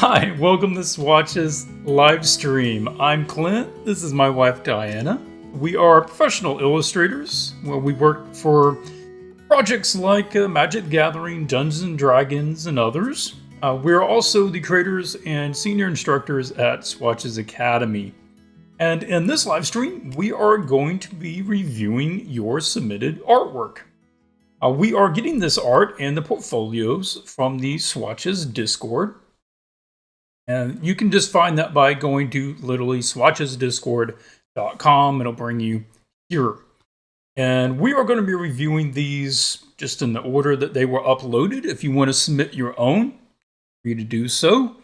Hi, welcome to Swatches live stream. I'm Clint. This is my wife Diana. We are professional illustrators. Well, we work for projects like Magic the Gathering, Dungeons and Dragons, and others. We're also the creators and senior instructors at Swatches Academy. And in this live stream, we are going to be reviewing your submitted artwork. We are getting this art and the portfolios from the Swatches Discord. And you can just find that by going to literally swatchesdiscord.com. It'll bring you here. And we are going to be reviewing these just in the order that they were uploaded. If you want to submit your own, free to do so.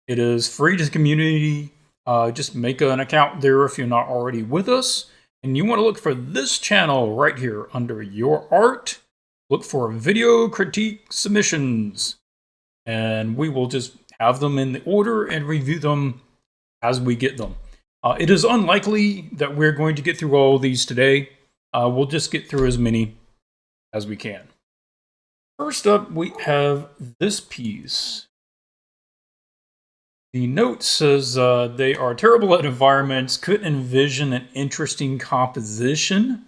It is free to the community. Just make an account there if you're not already with us. And you want to look for this channel right here under your art. Look for video critique submissions. And we will just have them in the order and review them as we get them. It is unlikely that we're going to get through all of these today. We'll just get through as many as we can. First up, we have this piece. The note says they are terrible at environments, couldn't envision an interesting composition.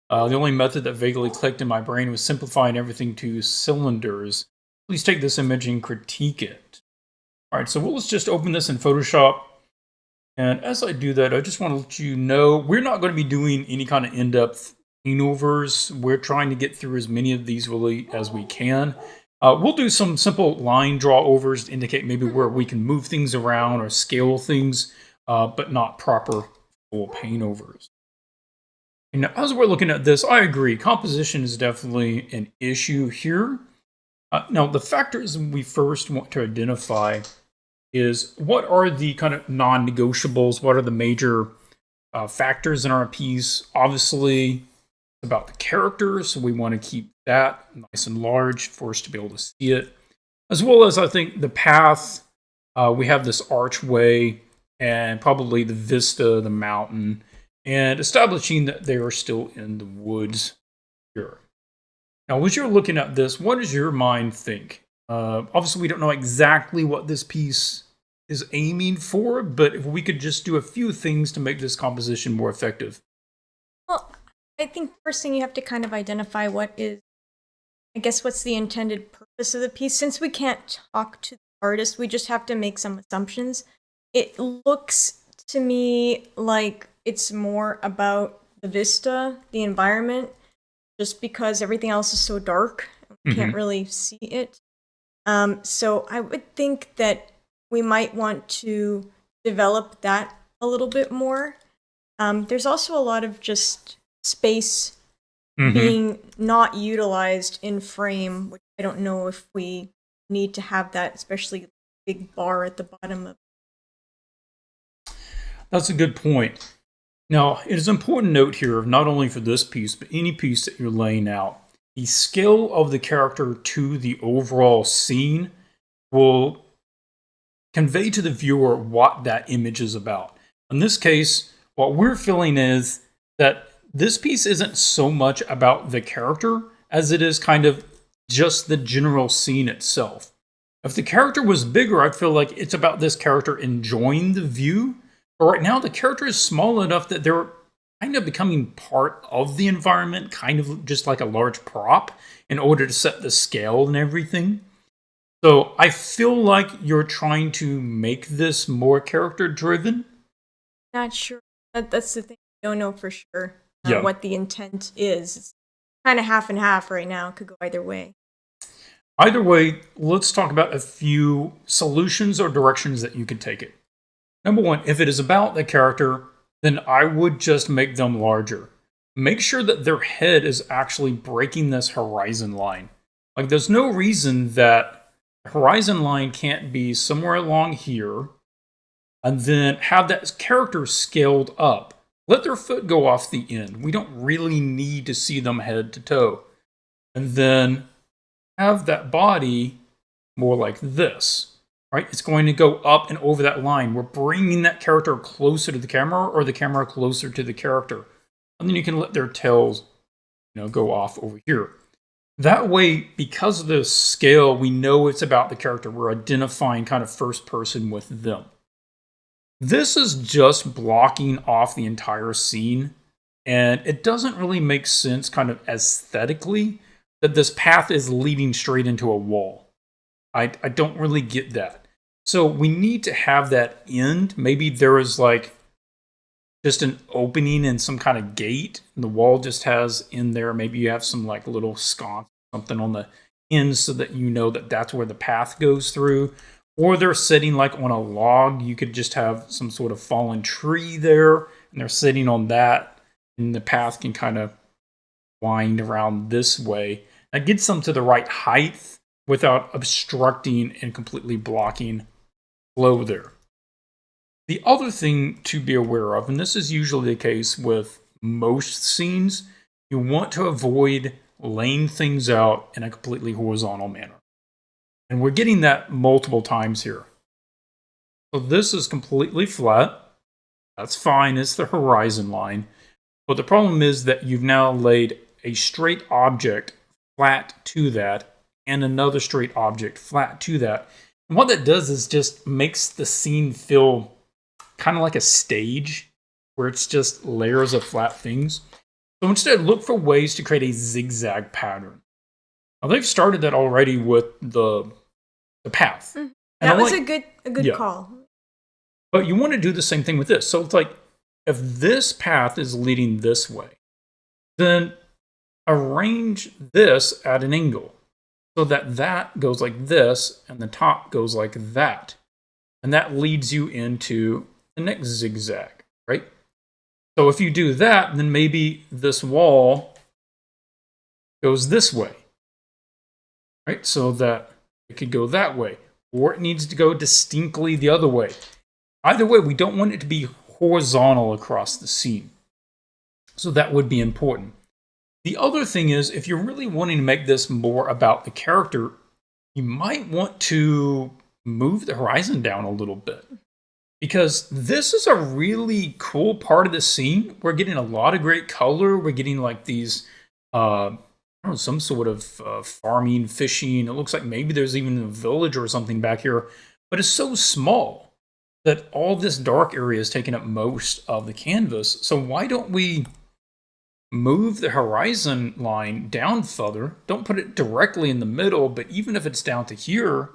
The only method that vaguely clicked in my brain was simplifying everything to cylinders. Please take this image and critique it. All right, so let's just open this in Photoshop. And as I do that, I just want to let you know, we're not going to be doing any kind of in-depth paintovers. We're trying to get through as many of these really as we can. We'll do some simple line draw overs to indicate maybe where we can move things around or scale things, but not proper full paint overs. And as we're looking at this, I agree, composition is definitely an issue here. Now, the factors we first want to identify is what are the kind of non-negotiables, what are the major factors in our piece. Obviously, it's about the character, so we want to keep that nice and large for us to be able to see it. As well as, I think, the path, we have this archway and probably the vista, the mountain, and establishing that they are still in the woods here. Now, as you're looking at this, what does your mind think? Obviously, we don't know exactly what this piece is aiming for, but if we could just do a few things to make this composition more effective. Well, I think first thing you have to kind of identify what's the intended purpose of the piece. Since we can't talk to the artist, we just have to make some assumptions. It looks to me like it's more about the vista, the environment, just because everything else is so dark, we can't really see it. So I would think that we might want to develop that a little bit more. There's also a lot of just space being not utilized in frame, which I don't know if we need to have that, especially the big bar at the bottom of it. That's a good point. Now, it is important to note here, not only for this piece, but any piece that you're laying out, the scale of the character to the overall scene will convey to the viewer what that image is about. In this case, what we're feeling is that this piece isn't so much about the character as it is kind of just the general scene itself. If the character was bigger, I'd feel like it's about this character enjoying the view. But right now, the character is small enough that they're kind of becoming part of the environment, kind of just like a large prop in order to set the scale and everything. So I feel like you're trying to make this more character-driven. Not sure. That's the thing. I don't know for sure Yeah. what the intent is. It's kind of half and half right now. It could go either way. Either way, let's talk about a few solutions or directions that you could take it. Number one, if it is about the character, then I would just make them larger. Make sure that their head is actually breaking this horizon line. Like, there's no reason that the horizon line can't be somewhere along here, and then have that character scaled up. Let their foot go off the end. We don't really need to see them head to toe. And then have that body more like this. Right? It's going to go up and over that line. We're bringing that character closer to the camera or the camera closer to the character. And then you can let their tails, go off over here. That way, because of the scale, we know it's about the character. We're identifying kind of first person with them. This is just blocking off the entire scene, and it doesn't really make sense kind of aesthetically that this path is leading straight into a wall. I don't really get that. So we need to have that end. Maybe there is like just an opening in some kind of gate, and the wall just has in there. Maybe you have some like little sconce, something on the end so that you know that that's where the path goes through. Or they're sitting like on a log. You could just have some sort of fallen tree there, and they're sitting on that, and the path can kind of wind around this way. That gets them to the right height without obstructing and completely blocking flow there. The other thing to be aware of, and this is usually the case with most scenes, you want to avoid laying things out in a completely horizontal manner. And we're getting that multiple times here. So this is completely flat. That's fine, it's the horizon line. But the problem is that you've now laid a straight object flat to that, and another straight object flat to that. And what that does is just makes the scene feel kind of like a stage where it's just layers of flat things. So instead, look for ways to create a zigzag pattern. Now they've started that already with the path. That was a good call. But you want to do the same thing with this. So it's like, if this path is leading this way, then arrange this at an angle so that that goes like this and the top goes like that. And that leads you into the next zigzag, right? So if you do that, then maybe this wall goes this way, right? So that it could go that way, or it needs to go distinctly the other way. Either way, we don't want it to be horizontal across the scene. So that would be important. The other thing is, if you're really wanting to make this more about the character, you might want to move the horizon down a little bit. Because this is a really cool part of the scene. We're getting a lot of great color. We're getting like these, some sort of farming, fishing. It looks like maybe there's even a village or something back here. But it's so small that all this dark area is taking up most of the canvas. So why don't we move the horizon line down further? Don't put it directly in the middle, but even if it's down to here,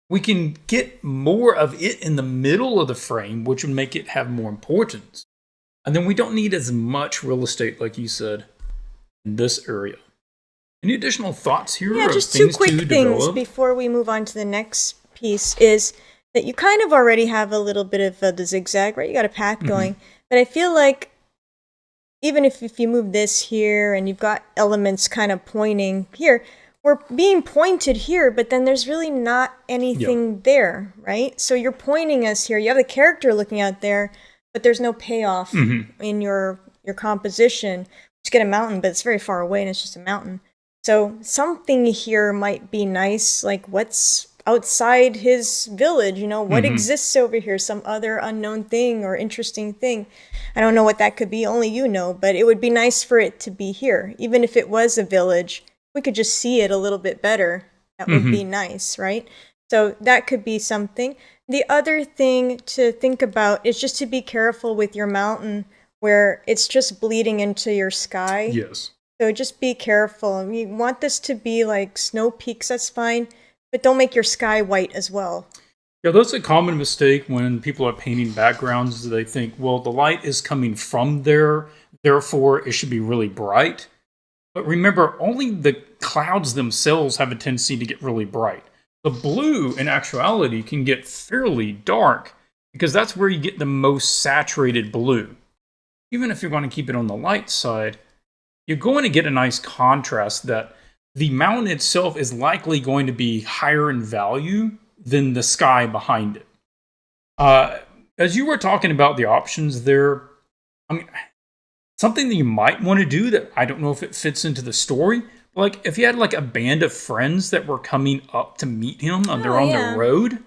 we can get more of it in the middle of the frame, which would make it have more importance. And then we don't need as much real estate, like you said, in this area. Any additional thoughts here? Yeah, just two quick things before we move on to the next piece is that you kind of already have a little bit of the zigzag, right? You got a path going. But I feel like even if you move this here and you've got elements kind of pointing here, we're being pointed here, but then there's really not anything there, right? So you're pointing us here. You have the character looking out there, but there's no payoff in your composition. You get a mountain, but it's very far away and it's just a mountain. So something here might be nice, like what's outside his village, what exists over here, some other unknown thing or interesting thing. I don't know what that could be, only you know, but it would be nice for it to be here. Even if it was a village, we could just see it a little bit better. That would be nice, right? So that could be something. The other thing to think about is just to be careful with your mountain where it's just bleeding into your sky. Yes. So just be careful. You want this to be like snow peaks, that's fine, but don't make your sky white as well. Yeah, that's a common mistake when people are painting backgrounds. They think, well, the light is coming from there, therefore it should be really bright. But remember, only the clouds themselves have a tendency to get really bright. The blue, in actuality, can get fairly dark because that's where you get the most saturated blue. Even if you're going to keep it on the light side, you're going to get a nice contrast that the mountain itself is likely going to be higher in value than the sky behind it. As you were talking about the options there, something that you might want to do that I don't know if it fits into the story, like if you had like a band of friends that were coming up to meet him and they're on the road,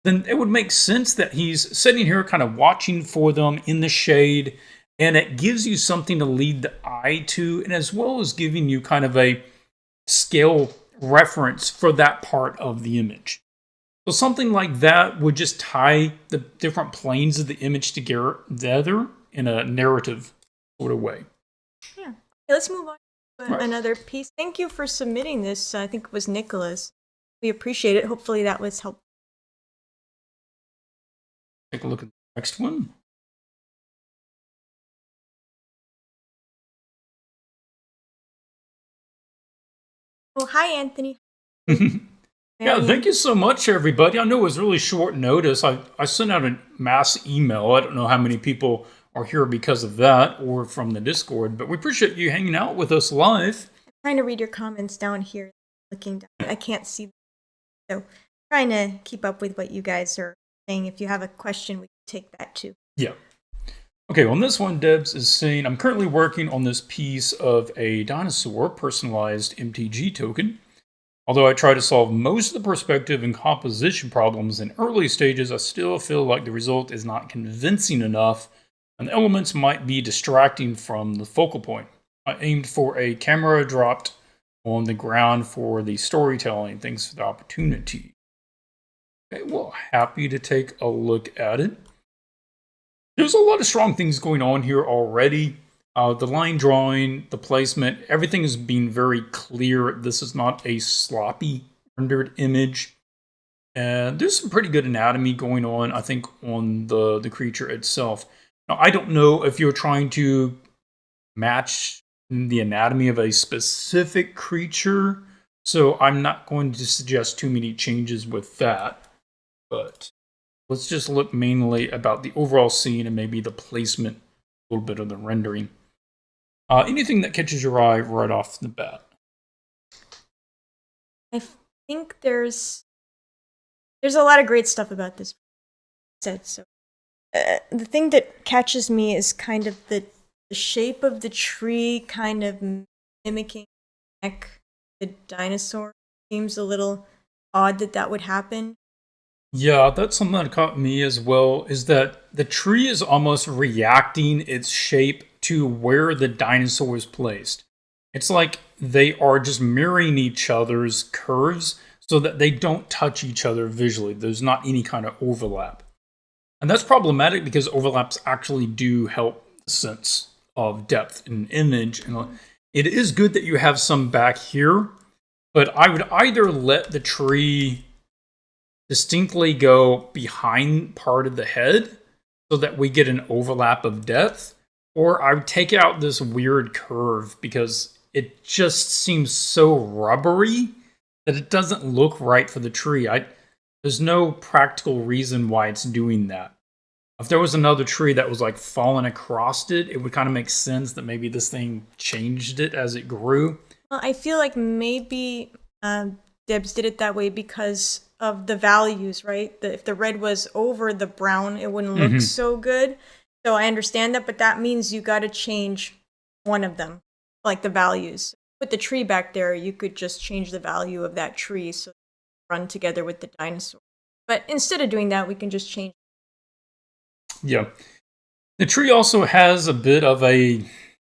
then it would make sense that he's sitting here kind of watching for them in the shade, and it gives you something to lead the eye to, and as well as giving you kind of a scale reference for that part of the image. So something like that would just tie the different planes of the image together in a narrative sort of way. Yeah. Okay, let's move on to Right. another piece. Thank you for submitting this. I think it was Nicholas. We appreciate it. Hopefully that was helpful. Take a look at the next one. Oh, hi, Anthony. Yeah, thank you so much, everybody. I know it was really short notice. I sent out a mass email. I don't know how many people are here because of that or from the Discord, but we appreciate you hanging out with us live. I'm trying to read your comments down here. Looking down. I can't see them. So trying to keep up with what you guys are saying. If you have a question, we can take that too. Yeah. Okay, on this one, Debs is saying, I'm currently working on this piece of a Dinosaur personalized MTG token. Although I try to solve most of the perspective and composition problems in early stages, I still feel like the result is not convincing enough, and the elements might be distracting from the focal point. I aimed for a camera dropped on the ground for the storytelling. Thanks for the opportunity. Okay, well, happy to take a look at it. There's a lot of strong things going on here already. The line drawing, the placement, everything is being very clear. This is not a sloppy rendered image. And there's some pretty good anatomy going on, I think, on the creature itself. Now, I don't know if you're trying to match the anatomy of a specific creature, so I'm not going to suggest too many changes with that. But let's just look mainly about the overall scene and maybe the placement, a little bit of the rendering. Anything that catches your eye right off the bat? I think there's a lot of great stuff about this set. So the thing that catches me is kind of the shape of the tree, kind of mimicking the neck, the dinosaur. Seems a little odd that would happen. Yeah, that's something that caught me as well, is that the tree is almost reacting its shape to where the dinosaur is placed. It's like they are just mirroring each other's curves so that they don't touch each other visually. There's not any kind of overlap. And that's problematic because overlaps actually do help the sense of depth in an image. And it is good that you have some back here, but I would either let the tree distinctly go behind part of the head so that we get an overlap of depth, or I would take out this weird curve because it just seems so rubbery that it doesn't look right for the tree. There's no practical reason why it's doing that. If there was another tree that was like falling across it, it would kind of make sense that maybe this thing changed it as it grew. Well, I feel like maybe Debs did it that way because of the values, right? If the red was over the brown, it wouldn't look so good. So I understand that, but that means you got to change one of them, like the values. With the tree back there, you could just change the value of that tree so it run together with the dinosaur. But instead of doing that, we can just change. Yeah. The tree also has a bit of a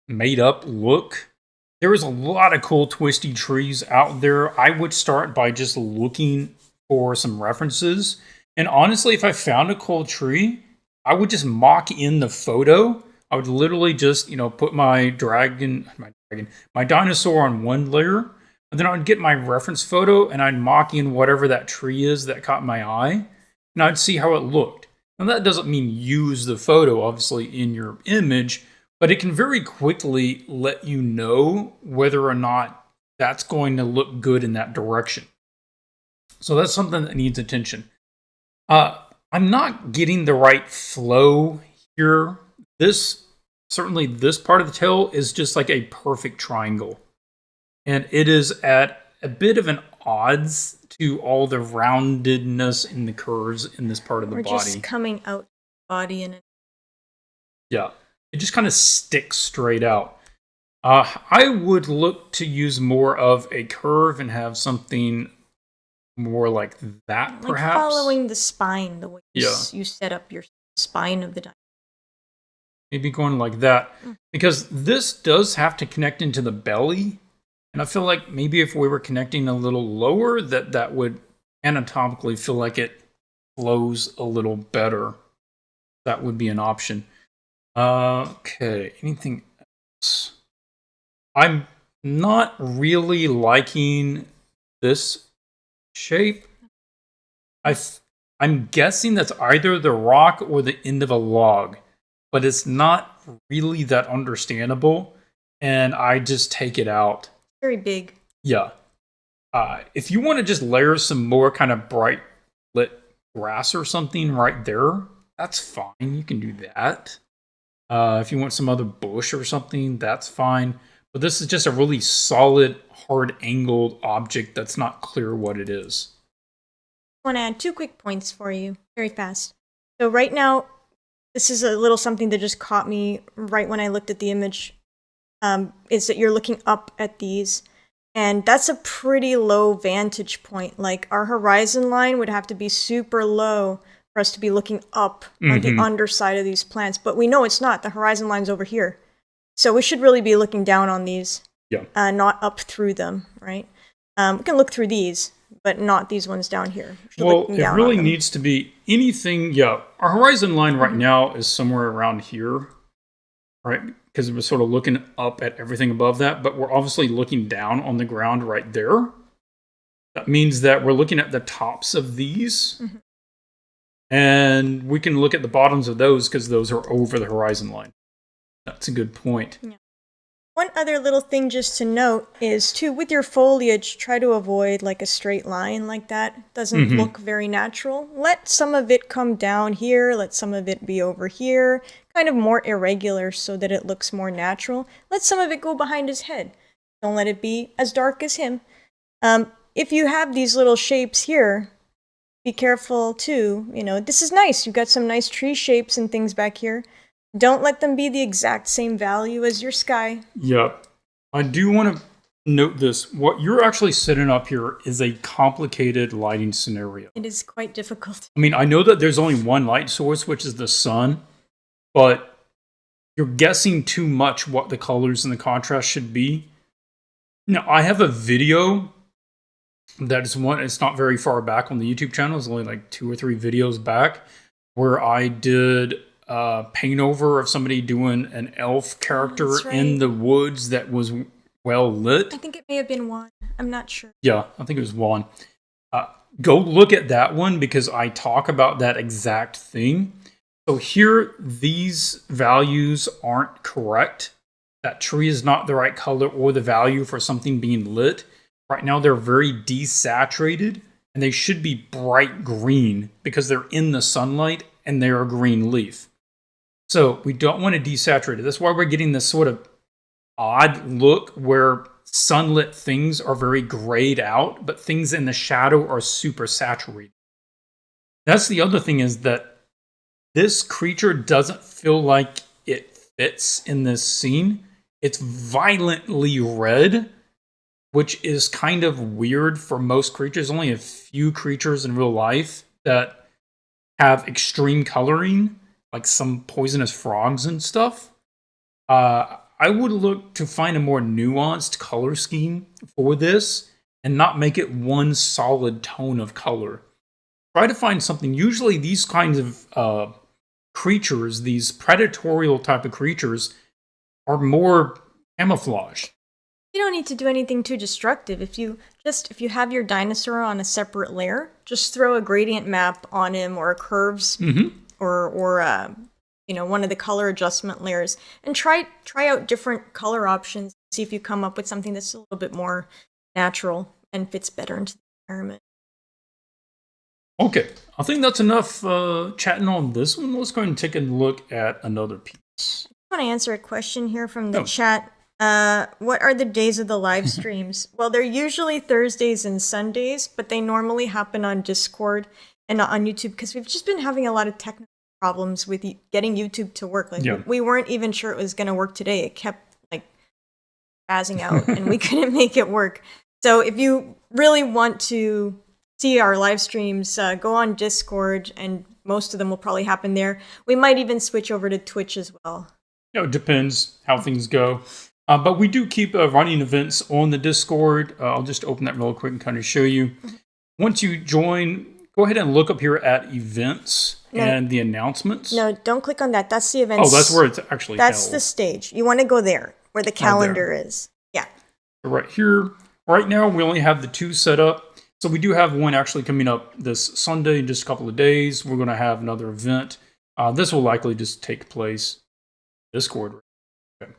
made-up look. There is a lot of cool twisty trees out there. I would start by just looking for some references. And honestly, if I found a cool tree, I would just mock in the photo. I would literally just, put my dinosaur on one layer, and then I would get my reference photo and I'd mock in whatever that tree is that caught my eye, and I'd see how it looked. Now that doesn't mean use the photo, obviously, in your image, but it can very quickly let you know whether or not that's going to look good in that direction. So that's something that needs attention. I'm not getting the right flow here. Certainly this part of the tail is just like a perfect triangle. And it is at a bit of an odds to all the roundedness in the curves in this part of the body. Or just coming out the body in it. Yeah, it just kind of sticks straight out. I would look to use more of a curve and have something more like that, perhaps. Like following the spine, the way you set up your spine of the dinosaur. Maybe going like that. Because this does have to connect into the belly. And I feel like maybe if we were connecting a little lower, that would anatomically feel like it flows a little better. That would be an option. Okay, anything else? I'm not really liking this shape. I'm guessing that's either the rock or the end of a log, but it's not really that understandable, and I just take it out. Very big. Yeah. If you want to just layer some more kind of bright lit grass or something right there, that's fine. You can do that. If you want some other bush or something, that's fine. But this is just a really solid, hard angled object that's not clear what it is. I want to add 2 quick points for you, very fast. So right now, this is a little something that just caught me right when I looked at the image, is that you're looking up at these, and that's a pretty low vantage point. Like, our horizon line would have to be super low for us to be looking up on the underside of these plants, but we know it's not. The horizon line's over here. So we should really be looking down on these, not up through them, right? We can look through these, but not these ones down here. Well, it really needs to be anything. Yeah, our horizon line right now is somewhere around here, right? Because we're sort of looking up at everything above that, but we're obviously looking down on the ground right there. That means that we're looking at the tops of these, and we can look at the bottoms of those because those are over the horizon line. That's a good point. Yeah. One other little thing just to note is, too, with your foliage, try to avoid like a straight line like that. It doesn't look very natural. Let some of it come down here, let some of it be over here, kind of more irregular so that it looks more natural. Let some of it go behind his head. Don't let it be as dark as him. If you have these little shapes here, be careful too. You know, this is nice. You've got some nice tree shapes and things back here. Don't let them be the exact same value as your sky. Yep. I do want to note this. What you're actually setting up here is a complicated lighting scenario. It is quite difficult. I mean, I know that there's only one light source, which is the sun, but you're guessing too much what the colors and the contrast should be. Now, I have a video that is one, it's not very far back on the YouTube channel. It's only like 2 or 3 videos back where I did paint over of somebody doing an elf character in the woods that was well lit. I think it may have been Juan. I'm not sure. Yeah, I think it was Juan. Go look at that one because I talk about that exact thing. So here, these values aren't correct. That tree is not the right color or the value for something being lit. Right now, they're very desaturated, and they should be bright green because they're in the sunlight and they're a green leaf. So we don't want to desaturate it. That's why we're getting this sort of odd look where sunlit things are very grayed out, but things in the shadow are super saturated. That's the other thing, is that this creature doesn't feel like it fits in this scene. It's violently red, which is kind of weird for most creatures. Only a few creatures in real life that have extreme coloring, like some poisonous frogs and stuff. I would look to find a more nuanced color scheme for this and not make it one solid tone of color. Try to find something. Usually these kinds of creatures, these predatorial type of creatures, are more camouflage. You don't need to do anything too destructive. If you have your dinosaur on a separate layer, just throw a gradient map on him or curves or one of the color adjustment layers, and try out different color options. See if you come up with something that's a little bit more natural and fits better into the environment. Okay, I think that's enough chatting on this one. Let's go ahead and take a look at another piece. I want to answer a question here from the chat. What are the days of the live streams? Well, they're usually Thursdays and Sundays, but they normally happen on Discord and not on YouTube because we've just been having a lot of technical problems with getting YouTube to work. We weren't even sure it was going to work today. It kept spazzing out and we couldn't make it work. So if you really want to see our live streams, go on Discord, and most of them will probably happen there. We might even switch over to Twitch as well. It depends how things go. But we do keep running events on the Discord. I'll just open that real quick and kind of show you. Once you join, go ahead and look up here at events and the announcements. No, don't click on that. That's the events. Oh, that's where it's actually That's held. the stage. You want to go there, where the calendar is. Yeah. Right here. Right now, we only have the 2 set up. So we do have one actually coming up this Sunday in just a couple of days. We're going to have another event. This will likely just take place Discord. Okay.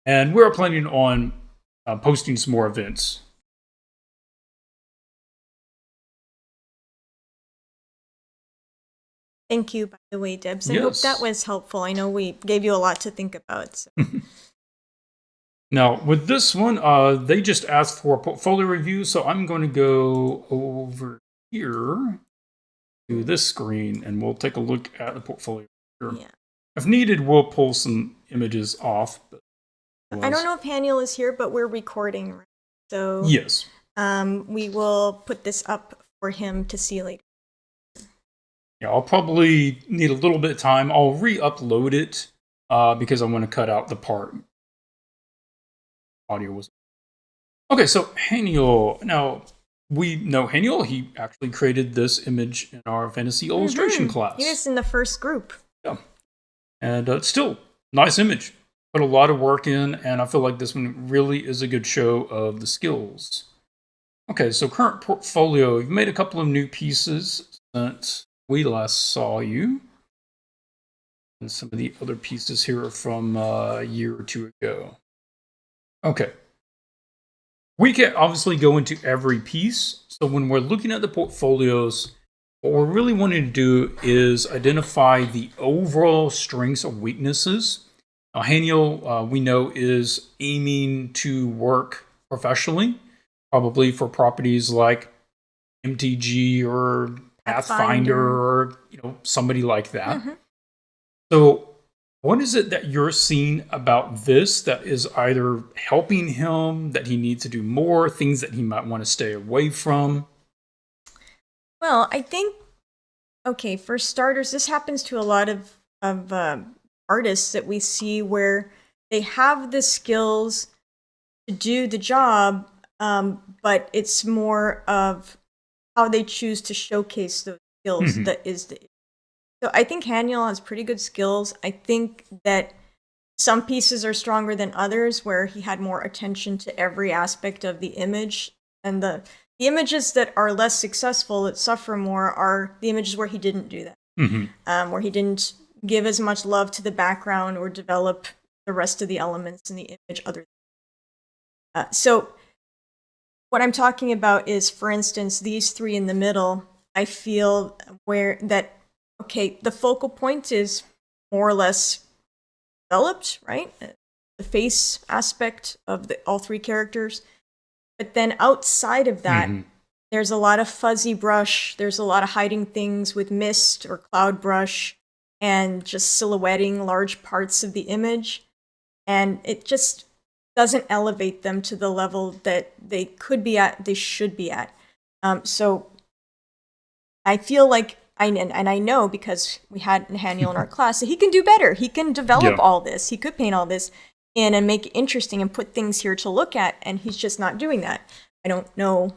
And we're planning on posting some more events. Thank you, by the way, Debs. I hope Yes. that was helpful. I know we gave you a lot to think about. So. Now, with this one, they just asked for a portfolio review, so I'm going to go over here to this screen, and we'll take a look at the portfolio. Yeah. If needed, we'll pull some images off. But I don't know if Haniel is here, but we're recording, right? So yes. We will put this up for him to see later. Yeah, I'll probably need a little bit of time. I'll re-upload it because I want to cut out the part audio was. Okay, so Haniel. Now, we know Haniel. He actually created this image in our fantasy illustration class. He was in the first group. Yeah. And it's still nice image. Put a lot of work in, and I feel like this one really is a good show of the skills. Okay, so current portfolio. You've made a couple of new pieces since we last saw you. And some of the other pieces here are from a year or 2 ago. Okay. We can obviously go into every piece. So when we're looking at the portfolios, what we're really wanting to do is identify the overall strengths or weaknesses. Now, Haniel, we know, is aiming to work professionally, probably for properties like MTG or Pathfinder or somebody like that. So what is it that you're seeing about this that is either helping him, that he needs to do more, things that he might want to stay away from? Well, I think, okay, for starters, this happens to a lot of artists that we see where they have the skills to do the job, but it's more of how they choose to showcase those skills that is the issue. So I think Haniel has pretty good skills. I think that some pieces are stronger than others, where he had more attention to every aspect of the image. And the images that are less successful, that suffer more, are the images where he didn't do that. Where he didn't give as much love to the background or develop the rest of the elements in the image other than so what I'm talking about is, for instance, these 3 in the middle. I feel okay, the focal point is more or less developed, right? The face aspect of all 3 characters. But then outside of that, there's a lot of fuzzy brush. There's a lot of hiding things with mist or cloud brush and just silhouetting large parts of the image. And it just doesn't elevate them to the level that they could be at, they should be at. So I feel like, and I know because we had Haniel in our class, that he can do better. He can develop all this. He could paint all this in and make it interesting and put things here to look at, and he's just not doing that. I don't know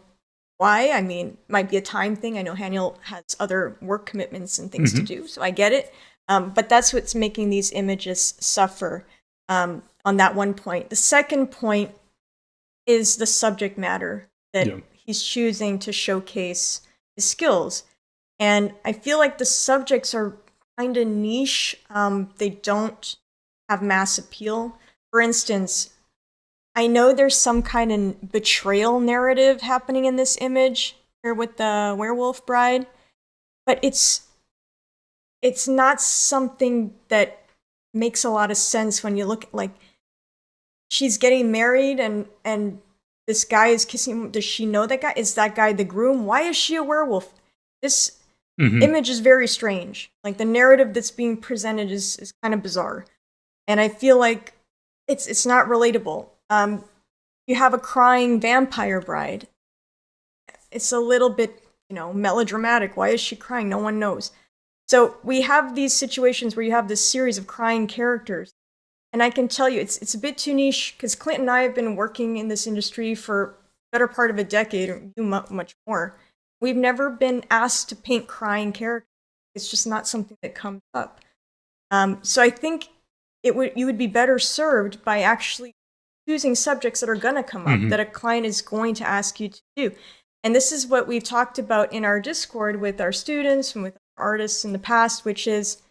why. I mean, it might be a time thing. I know Haniel has other work commitments and things to do, so I get it. But that's what's making these images suffer on that one point. The second point is the subject matter that he's choosing to showcase his skills. And I feel like the subjects are kind of niche. They don't have mass appeal. For instance, I know there's some kind of betrayal narrative happening in this image here with the werewolf bride, but it's not something that makes a lot of sense when you look at, like, she's getting married and this guy is kissing. Does she know that guy? Is that guy the groom? Why is she a werewolf? This image is very strange. Like, the narrative that's being presented is kind of bizarre. And I feel like it's not relatable. You have a crying vampire bride. It's a little bit, melodramatic. Why is she crying? No one knows. So we have these situations where you have this series of crying characters, And I can tell you, it's a bit too niche because Clint and I have been working in this industry for better part of a decade, or much more. We've never been asked to paint crying characters. It's just not something that comes up. So I think you would be better served by actually choosing subjects that are going to come up, that a client is going to ask you to do. And this is what we've talked about in our Discord with our students and with artists in the past, which is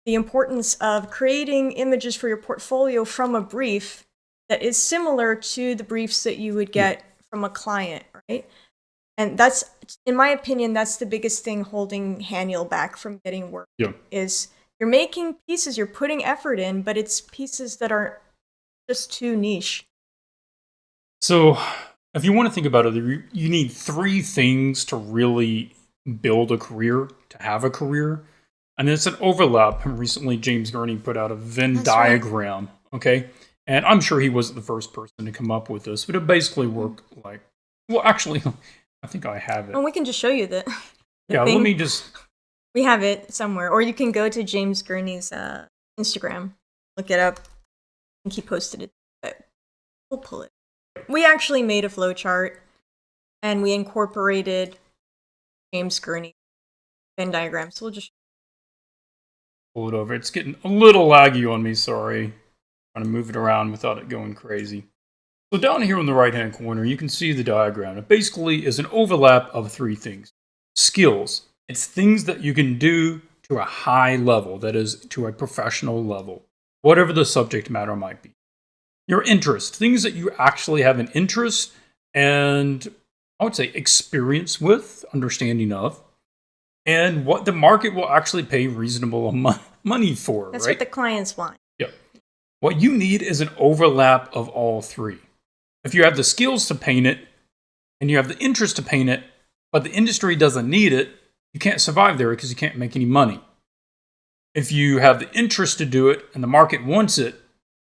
the importance of creating images for your portfolio from a brief that is similar to the briefs that you would get from a client, right? And that's, in my opinion, that's the biggest thing holding Haniel back from getting work. Is you're making pieces, you're putting effort in, but it's pieces that are just too niche. So if you want to think about it, you need 3 things to really build a career, to have a career. And it's an overlap. And recently, James Gurney put out a Venn diagram, okay? And I'm sure he wasn't the first person to come up with this, but it basically worked like, well, actually, I think I have it. Oh, we can just show you the yeah, thing. let me just... We have it somewhere. Or you can go to James Gurney's Instagram, look it up, and he posted it. But we'll pull it. We actually made a flowchart, and we incorporated James Gurney Venn diagram. So we'll just pull it over. It's getting a little laggy on me, sorry. Trying to move it around without it going crazy. So down here in the right-hand corner, you can see the diagram. It basically is an overlap of 3 things. Skills. It's things that you can do to a high level, that is, to a professional level, whatever the subject matter might be. Your interest. Things that you actually have an interest and, I would say, experience with, understanding of. And what the market will actually pay reasonable money for. That's right? what the clients want. Yeah. What you need is an overlap of all 3. If you have the skills to paint it, and you have the interest to paint it, but the industry doesn't need it, you can't survive there because you can't make any money. If you have the interest to do it, and the market wants it,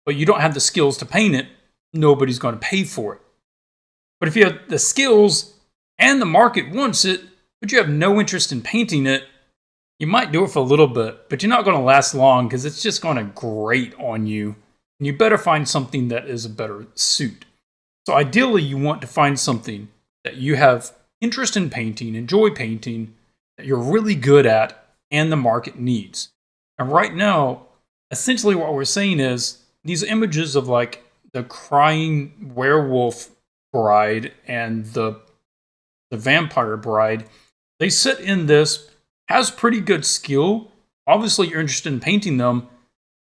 but you don't have the skills to paint it, nobody's going to pay for it. But if you have the skills, and the market wants it, but you have no interest in painting it, you might do it for a little bit, but you're not going to last long because it's just going to grate on you. And you better find something that is a better suit. So ideally, you want to find something that you have interest in painting, enjoy painting, that you're really good at, and the market needs. And right now, essentially what we're saying is these images of like the crying werewolf bride and the vampire bride, they sit in this, has pretty good skill. Obviously, you're interested in painting them,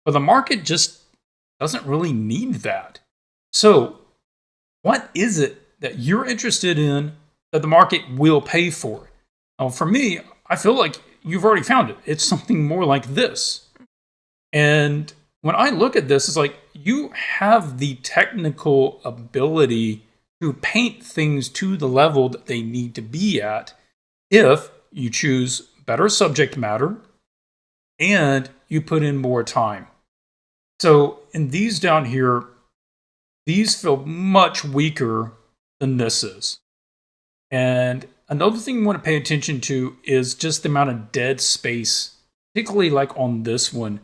but the market just doesn't really need that. So, what is it that you're interested in that the market will pay for? Now, for me, I feel like you've already found it. It's something more like this. And when I look at this, it's like you have the technical ability to paint things to the level that they need to be at if you choose better subject matter and you put in more time. So in these down here, these feel much weaker than this is. And another thing you want to pay attention to is just the amount of dead space, particularly like on this one.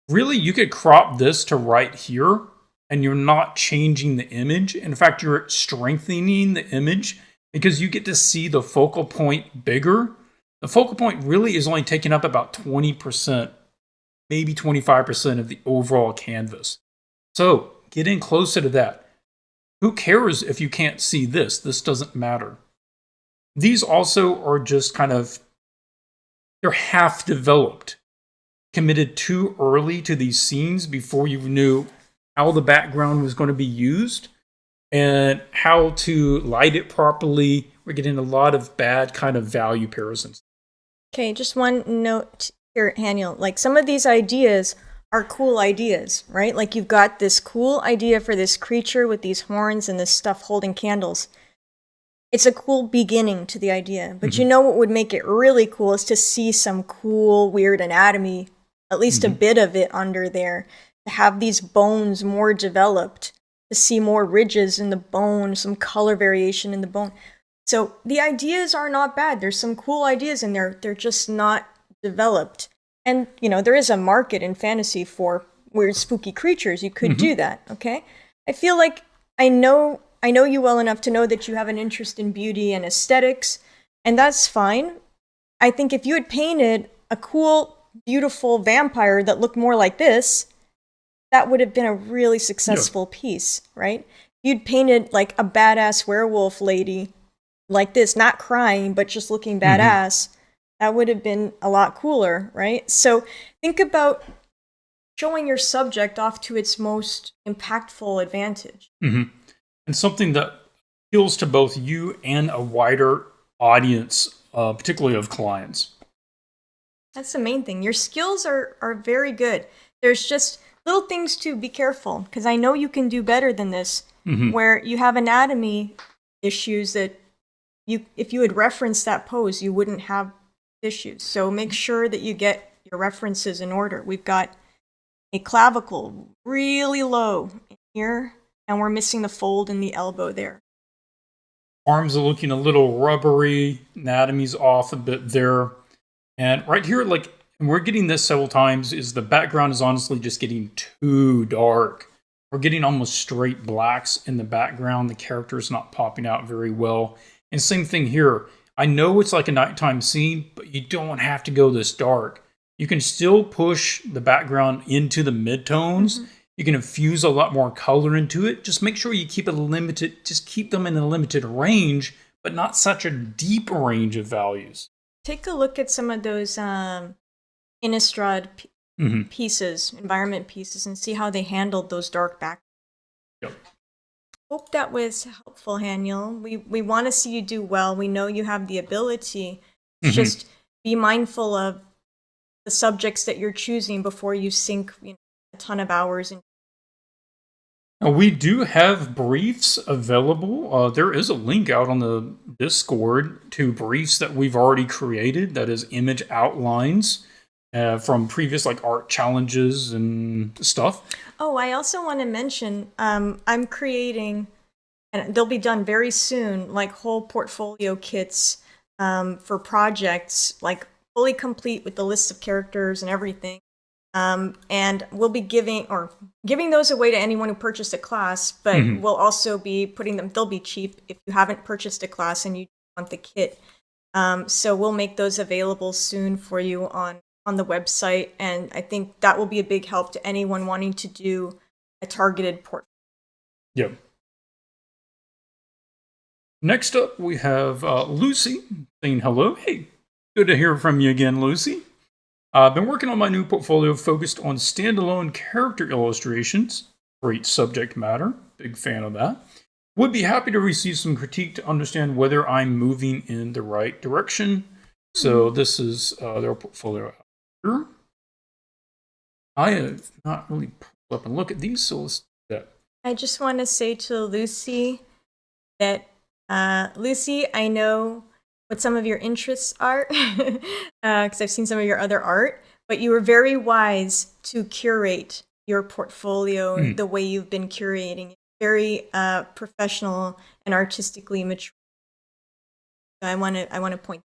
Really, you could crop this to right here and you're not changing the image. In fact, you're strengthening the image because you get to see the focal point bigger. The focal point really is only taking up about 20%, maybe 25% of the overall canvas. So get in closer to that. Who cares if you can't see this? This doesn't matter. These also are just kind of, they're half developed. Committed too early to these scenes before you knew how the background was going to be used and how to light it properly. We're getting a lot of bad kind of value comparisons. Okay, just one note here, Haniel. Like, some of these ideas are cool ideas, right? Like, you've got this cool idea for this creature with these horns and this stuff holding candles. It's a cool beginning to the idea. But you know what would make it really cool is to see some cool, weird anatomy, at least a bit of it under there, to have these bones more developed, to see more ridges in the bone, some color variation in the bone. So the ideas are not bad. There's some cool ideas in there. They're just not developed. And, you know, there is a market in fantasy for weird spooky creatures, you could do that, okay? I feel like I know you well enough to know that you have an interest in beauty and aesthetics, and that's fine. I think if you had painted a cool, beautiful vampire that looked more like this, that would have been a really successful piece, right? You'd painted like a badass werewolf lady like this, not crying, but just looking badass. That would have been a lot cooler, right? So think about showing your subject off to its most impactful advantage. And something that appeals to both you and a wider audience, particularly of clients. That's the main thing. Your skills are very good. There's just little things to be careful, because I know you can do better than this, where you have anatomy issues that if you had referenced that pose, you wouldn't have issues. So make sure that you get your references in order. We've got a clavicle really low in here, and we're missing the fold in the elbow there. Arms are looking a little rubbery, anatomy's off a bit there. And right here, like, and we're getting this several times, is the background is honestly just getting too dark. We're getting almost straight blacks in the background. The character's not popping out very well. And same thing here. I know it's like a nighttime scene, but you don't have to go this dark. You can still push the background into the midtones. You can infuse a lot more color into it. Just make sure you keep it limited. Just keep them in a limited range, but not such a deep range of values. Take a look at some of those Innistrad pieces, environment pieces, and see how they handled those dark backgrounds. Yep. Hope that was helpful, Haniel. We want to see you do well. We know you have the ability. Just be mindful of the subjects that you're choosing before you sink a ton of hours in. Now, we do have briefs available. There is a link out on the Discord to briefs that we've already created. That is image outlines from previous like art challenges and stuff. Oh, I also want to mention I'm creating, and they'll be done very soon, like whole portfolio kits for projects, like fully complete with the list of characters and everything. And we'll be giving those away to anyone who purchased a class, but we'll also be putting them, they'll be cheap if you haven't purchased a class and you want the kit. So we'll make those available soon for you on the website, and I think that will be a big help to anyone wanting to do a targeted portfolio. Yep. Next up, we have Lucy saying hello. Hey, good to hear from you again, Lucy. I've been working on my new portfolio focused on standalone character illustrations. Great subject matter. Big fan of that. Would be happy to receive some critique to understand whether I'm moving in the right direction. So this is their portfolio out here. I have not really pulled up and look at these, so let's do that. I just want to say to Lucy that, Lucy, I know what some of your interests are, because I've seen some of your other art, but you were very wise to curate your portfolio the way you've been curating. Very professional and artistically mature. So I want to point.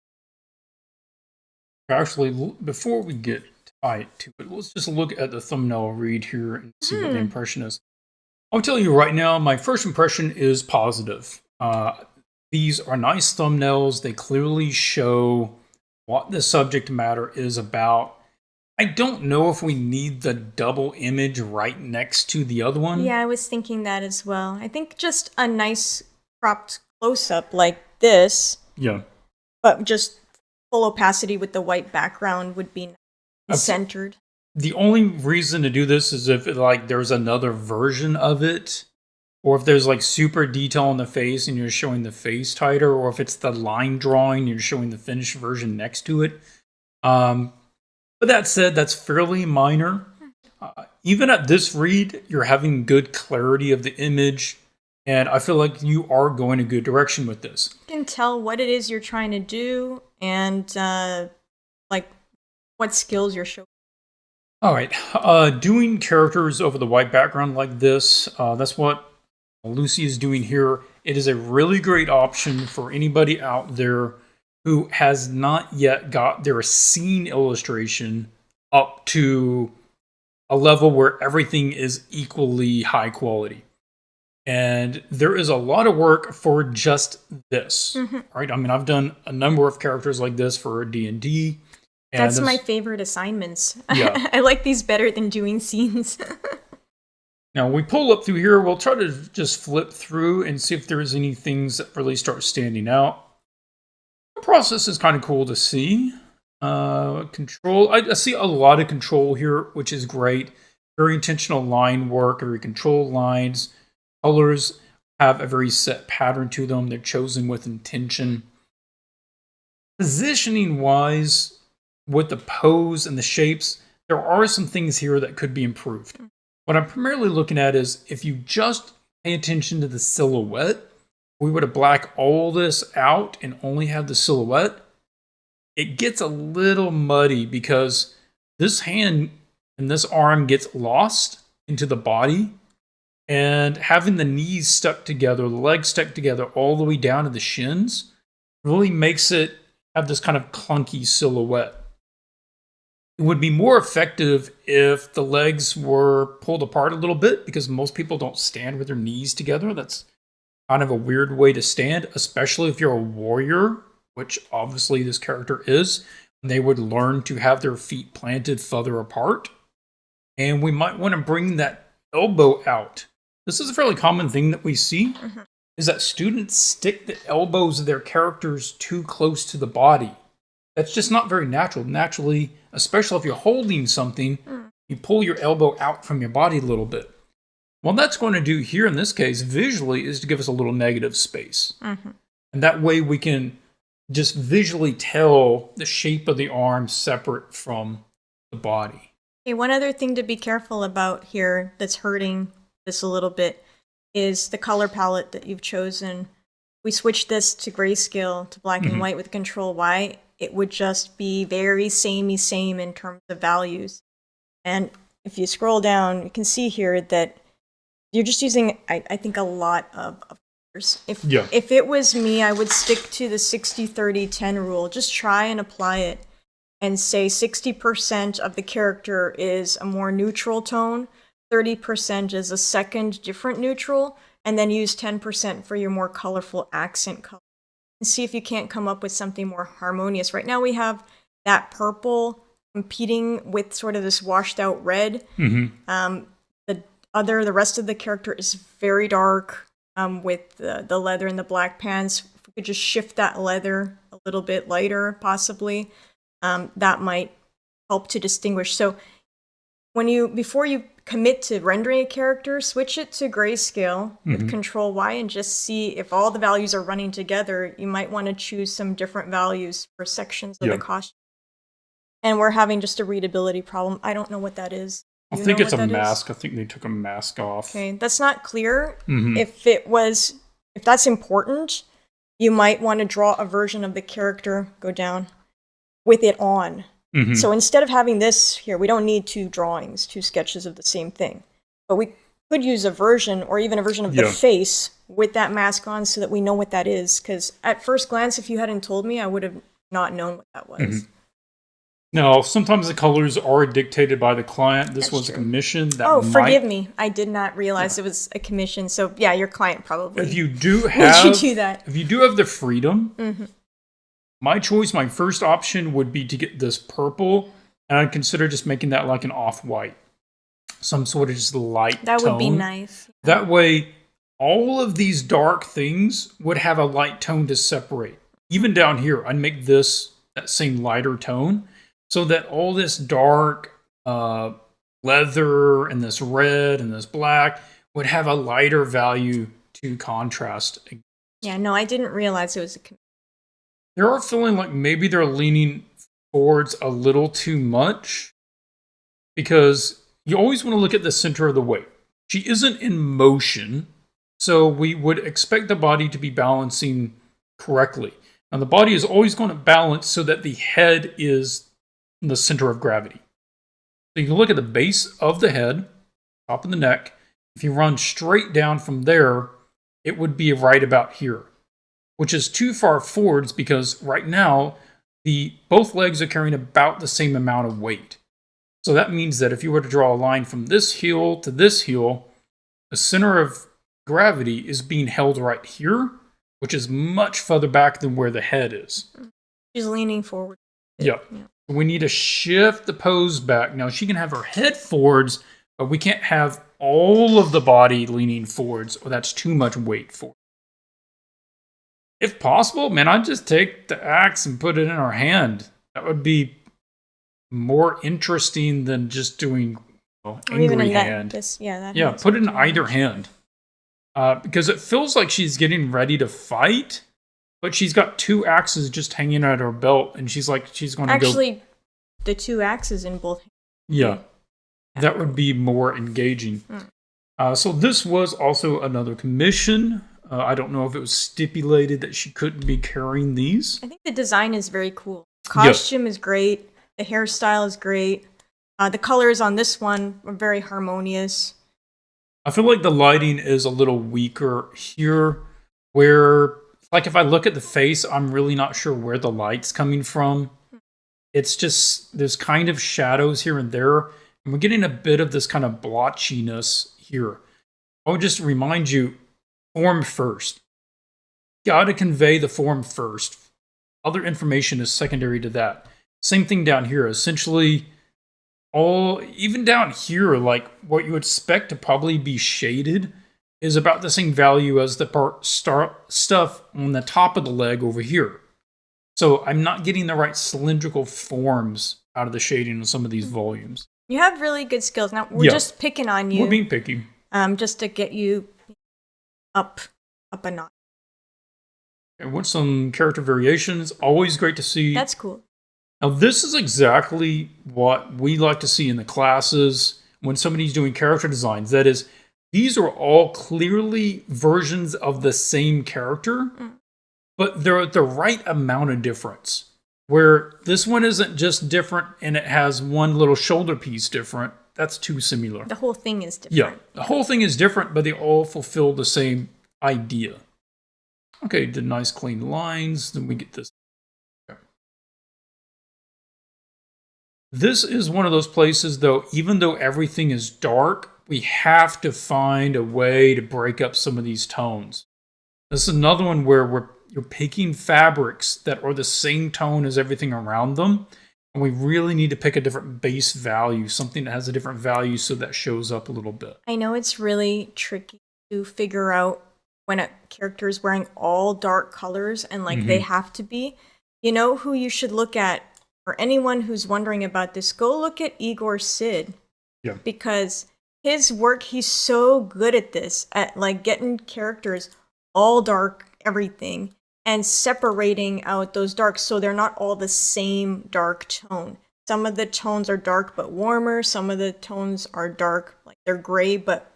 Actually, before we get tied to it, let's just look at the thumbnail read here and see what the impression is. I'll tell you right now, my first impression is positive. These are nice thumbnails. They clearly show what the subject matter is about. I don't know if we need the double image right next to the other one. Yeah, I was thinking that as well. I think just a nice cropped close-up like this. Yeah. But just full opacity with the white background would be centered. The only reason to do this is if like there's another version of it, or if there's like super detail on the face and you're showing the face tighter, or if it's the line drawing, you're showing the finished version next to it. But that said, that's fairly minor. Even at this read, you're having good clarity of the image, and I feel like you are going a good direction with this. You can tell what it is you're trying to do and like what skills you're showing. All right, doing characters over the white background like this, that's what Lucy is doing here. It is a really great option for anybody out there who has not yet got their scene illustration up to a level where everything is equally high quality. And there is a lot of work for just this, right? I mean, I've done a number of characters like this for D&D. That's my favorite assignments. Yeah. I like these better than doing scenes. Now, we pull up through here. We'll try to just flip through and see if there's any things that really start standing out. The process is kind of cool to see. Control. I see a lot of control here, which is great. Very intentional line work, very controlled lines. Colors have a very set pattern to them. They're chosen with intention. Positioning-wise, with the pose and the shapes, there are some things here that could be improved. What I'm primarily looking at is if you just pay attention to the silhouette, we were to black all this out and only have the silhouette, it gets a little muddy because this hand and this arm gets lost into the body, and having the knees stuck together, the legs stuck together all the way down to the shins really makes it have this kind of clunky silhouette. It would be more effective if the legs were pulled apart a little bit, because most people don't stand with their knees together. That's kind of a weird way to stand, especially if you're a warrior, which obviously this character is. They would learn to have their feet planted further apart. And we might want to bring that elbow out. This is a fairly common thing that we see, is that students stick the elbows of their characters too close to the body. That's just not very natural. Naturally, especially if you're holding something, you pull your elbow out from your body a little bit. What that's going to do here in this case, visually, is to give us a little negative space. And that way we can just visually tell the shape of the arm separate from the body. Okay, one other thing to be careful about here that's hurting this a little bit is the color palette that you've chosen. We switched this to grayscale to black and white with Control Y. It would just be very same in terms of values. And if you scroll down, you can see here that you're just using, I think, a lot of colors. If it was me, I would stick to the 60-30-10 rule. Just try and apply it and say 60% of the character is a more neutral tone, 30% is a second different neutral, and then use 10% for your more colorful accent color. And see if you can't come up with something more harmonious. Right now we have that purple competing with sort of this washed out red. The rest of the character is very dark with the leather and the black pants. If we could just shift that leather a little bit lighter, possibly, that might help to distinguish. So before you commit to rendering a character, switch it to grayscale with Control Y and just see if all the values are running together. You might want to choose some different values for sections of the costume. And we're having just a readability problem. I don't know what that is. I think it's a mask. I think they took a mask off. Okay, that's not clear. If that's important, you might want to draw a version of the character, go down, with it on. So instead of having this here, we don't need two sketches of the same thing. But we could use a version, or even a version of the face with that mask on so that we know what that is. Because at first glance, if you hadn't told me, I would have not known what that was. Now, sometimes the colors are dictated by the client. This was a commission. Forgive me. I did not realize it was a commission. So yeah, your client probably. If you do have, do that. If you do have the freedom, my first option would be to get this purple, and I'd consider just making that like an off-white, some sort of just light tone. That would be nice. That way, all of these dark things would have a light tone to separate. Even down here, I'd make this that same lighter tone, so that all this dark leather and this red and this black would have a lighter value to contrast. Yeah, no, I didn't realize it was a commission. They are feeling like maybe they're leaning forwards a little too much, because you always want to look at the center of the weight. She isn't in motion, so we would expect the body to be balancing correctly. Now, the body is always going to balance so that the head is in the center of gravity. So you can look at the base of the head, top of the neck. If you run straight down from there, it would be right about here, which is too far forwards because right now both legs are carrying about the same amount of weight. So that means that if you were to draw a line from this heel to this heel, the center of gravity is being held right here, which is much further back than where the head is. She's leaning forward. Yeah. We need to shift the pose back. Now, she can have her head forwards, but we can't have all of the body leaning forwards, or that's too much weight for her. If possible, man, I'd just take the axe and put it in her hand. That would be more interesting than just doing angry hand. Put it in either hand. Because it feels like she's getting ready to fight, but she's got two axes just hanging out her belt, and she's like, she's going to go. Actually, the two axes in both hands. Yeah, that would be more engaging. So this was also another commission. I don't know if it was stipulated that she couldn't be carrying these. I think the design is very cool. Costume is great. The hairstyle is great. The colors on this one are very harmonious. I feel like the lighting is a little weaker here, where, like, if I look at the face, I'm really not sure where the light's coming from. It's just, there's kind of shadows here and there, and we're getting a bit of this kind of blotchiness here. I would just remind you, form first. Gotta convey the form first. Other information is secondary to that. Same thing down here. Essentially, even down here, like what you would expect to probably be shaded is about the same value as the stuff on the top of the leg over here. So I'm not getting the right cylindrical forms out of the shading on some of these volumes. You have really good skills. Now, we're just picking on you. We're being picky. Just to get you up a notch. And with some character variations, always great to see. That's cool. Now, this is exactly what we like to see in the classes when somebody's doing character designs. That is, these are all clearly versions of the same character, but they're the right amount of difference. Where this one isn't just different and it has one little shoulder piece different. That's too similar. The whole thing is different. Yeah, the whole thing is different, but they all fulfill the same idea. Okay, did nice clean lines. Then we get this. Okay. This is one of those places, though, even though everything is dark, we have to find a way to break up some of these tones. This is another one where you're picking fabrics that are the same tone as everything around them. And we really need to pick a different base value, something that has a different value so that shows up a little bit. I know it's really tricky to figure out when a character is wearing all dark colors and like they have to be. You know who you should look at, or anyone who's wondering about this, go look at Igor Sid. Yeah. Because his work, he's so good at this, at like getting characters all dark, everything, and separating out those darks so they're not all the same dark tone. Some of the tones are dark but warmer. Some of the tones are dark, like they're gray but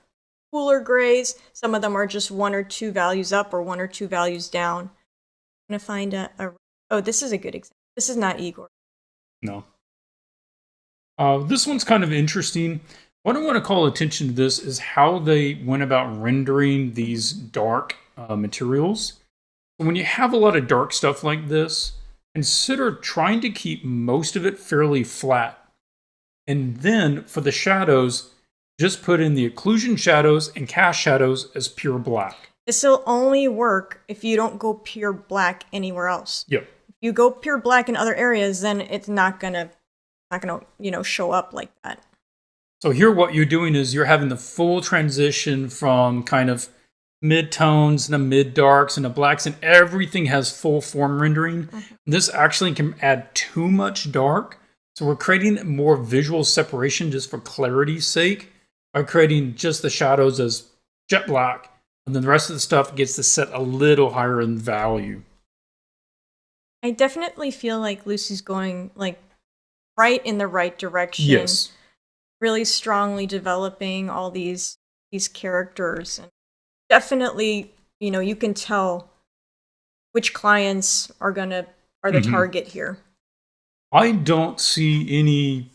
cooler grays. Some of them are just one or two values up or one or two values down. I'm going to find oh, this is a good example. This is not Igor. No. This one's kind of interesting. What I want to call attention to this is how they went about rendering these dark materials. When you have a lot of dark stuff like this, consider trying to keep most of it fairly flat. And then for the shadows, just put in the occlusion shadows and cast shadows as pure black. This will only work if you don't go pure black anywhere else. Yep. If you go pure black in other areas, then it's not gonna show up like that. So here what you're doing is you're having the full transition from kind of mid-tones and the mid-darks and the blacks, and everything has full form rendering. This actually can add too much dark. So we're creating more visual separation just for clarity's sake by creating just the shadows as jet black, and then the rest of the stuff gets to set a little higher in value. I definitely feel like Lucy's going like right in the right direction. Yes. Really strongly developing all these characters. And definitely, you can tell which clients are the target here. I don't see any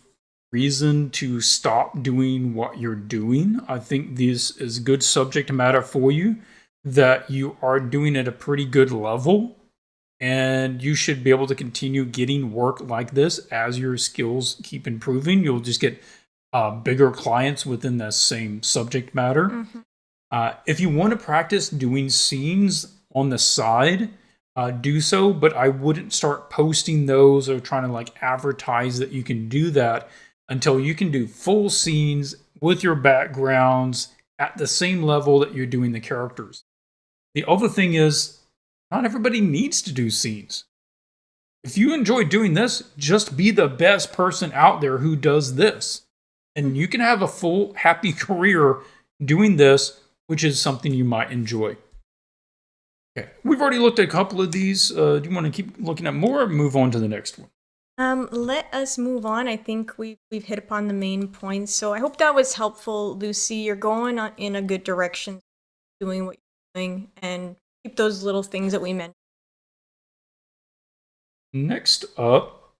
reason to stop doing what you're doing. I think this is good subject matter for you, that you are doing at a pretty good level. and you should be able to continue getting work like this as your skills keep improving. You'll just get bigger clients within the same subject matter. Mm-hmm. If you want to practice doing scenes on the side, do so, but I wouldn't start posting those or trying to like advertise that you can do that until you can do full scenes with your backgrounds at the same level that you're doing the characters. The other thing is, not everybody needs to do scenes. If you enjoy doing this, just be the best person out there who does this. And you can have a full, happy career doing this, which is something you might enjoy. Okay, we've already looked at a couple of these. Do you want to keep looking at more or move on to the next one? Let us move on. I think we've hit upon the main points. So I hope that was helpful, Lucy. You're going in a good direction, doing what you're doing, and keep those little things that we mentioned. Next up,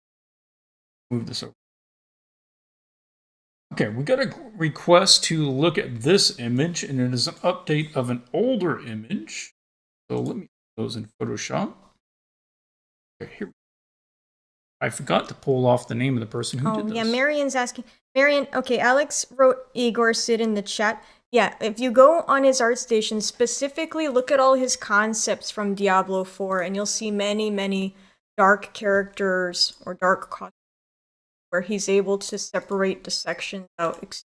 move this over. Okay, we got a request to look at this image, and it is an update of an older image. So let me put those in Photoshop. Okay, here. I forgot to pull off the name of the person who did this. Yeah, Marion's asking. Marion, okay, Alex wrote Igor Sid in the chat. Yeah, if you go on his ArtStation, specifically look at all his concepts from Diablo 4, and you'll see many, many dark characters or dark costumes where he's able to separate the sections out.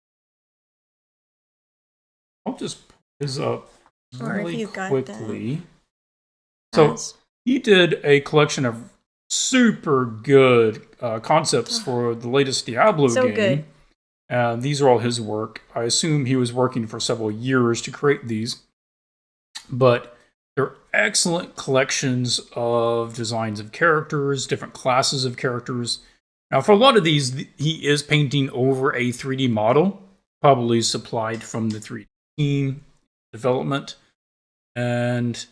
I'll just pull his up really quickly. So he did a collection of super good concepts for the latest Diablo game. Good. These are all his work. I assume he was working for several years to create these. But they're excellent collections of designs of characters, different classes of characters. Now, for a lot of these, he is painting over a 3D model, probably supplied from the 3D team development. And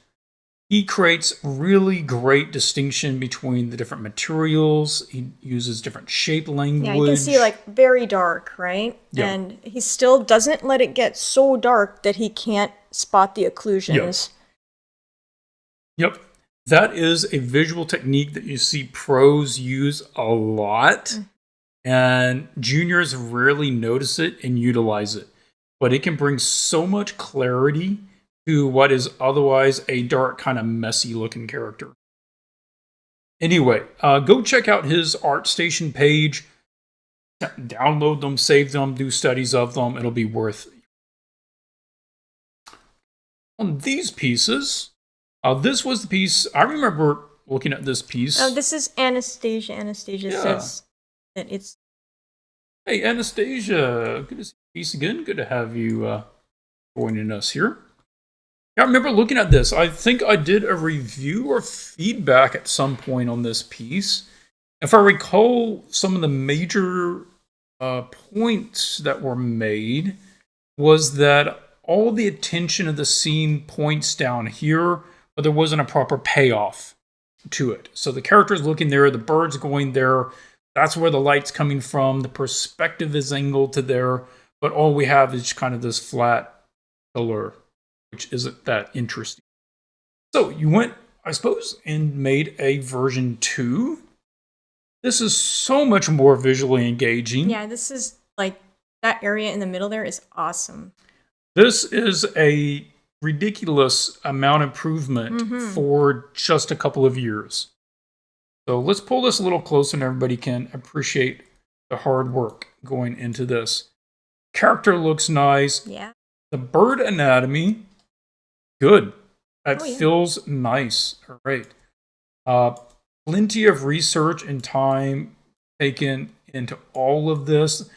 he creates really great distinction between the different materials. He uses different shape language. Yeah, you can see like very dark, right? Yeah. And he still doesn't let it get so dark that he can't spot the occlusions. Yep. That is a visual technique that you see pros use a lot, and juniors rarely notice it and utilize it. But it can bring so much clarity to what is otherwise a dark, kind of messy looking character. Anyway, go check out his ArtStation page. Download them, save them, do studies of them. It'll be worth it. On these pieces, this was the piece. I remember looking at this piece. Oh, this is Anastasia. Anastasia says that it's... Hey, Anastasia. Good to see you piece again. Good to have you joining us here. Yeah, I remember looking at this. I think I did a review or feedback at some point on this piece. If I recall, some of the major points that were made was that all the attention of the scene points down here, but there wasn't a proper payoff to it. So the character's looking there, the bird's going there, that's where the light's coming from, the perspective is angled to there, but all we have is kind of this flat color, which isn't that interesting. So you went, I suppose, and made a version 2. This is so much more visually engaging. Yeah, this is like, that area in the middle there is awesome. This is a ridiculous amount of improvement for just a couple of years. So let's pull this a little closer and everybody can appreciate the hard work going into this. Character looks nice. Yeah. The bird anatomy, good. It feels nice. All right. Plenty of research and time taken into all of this.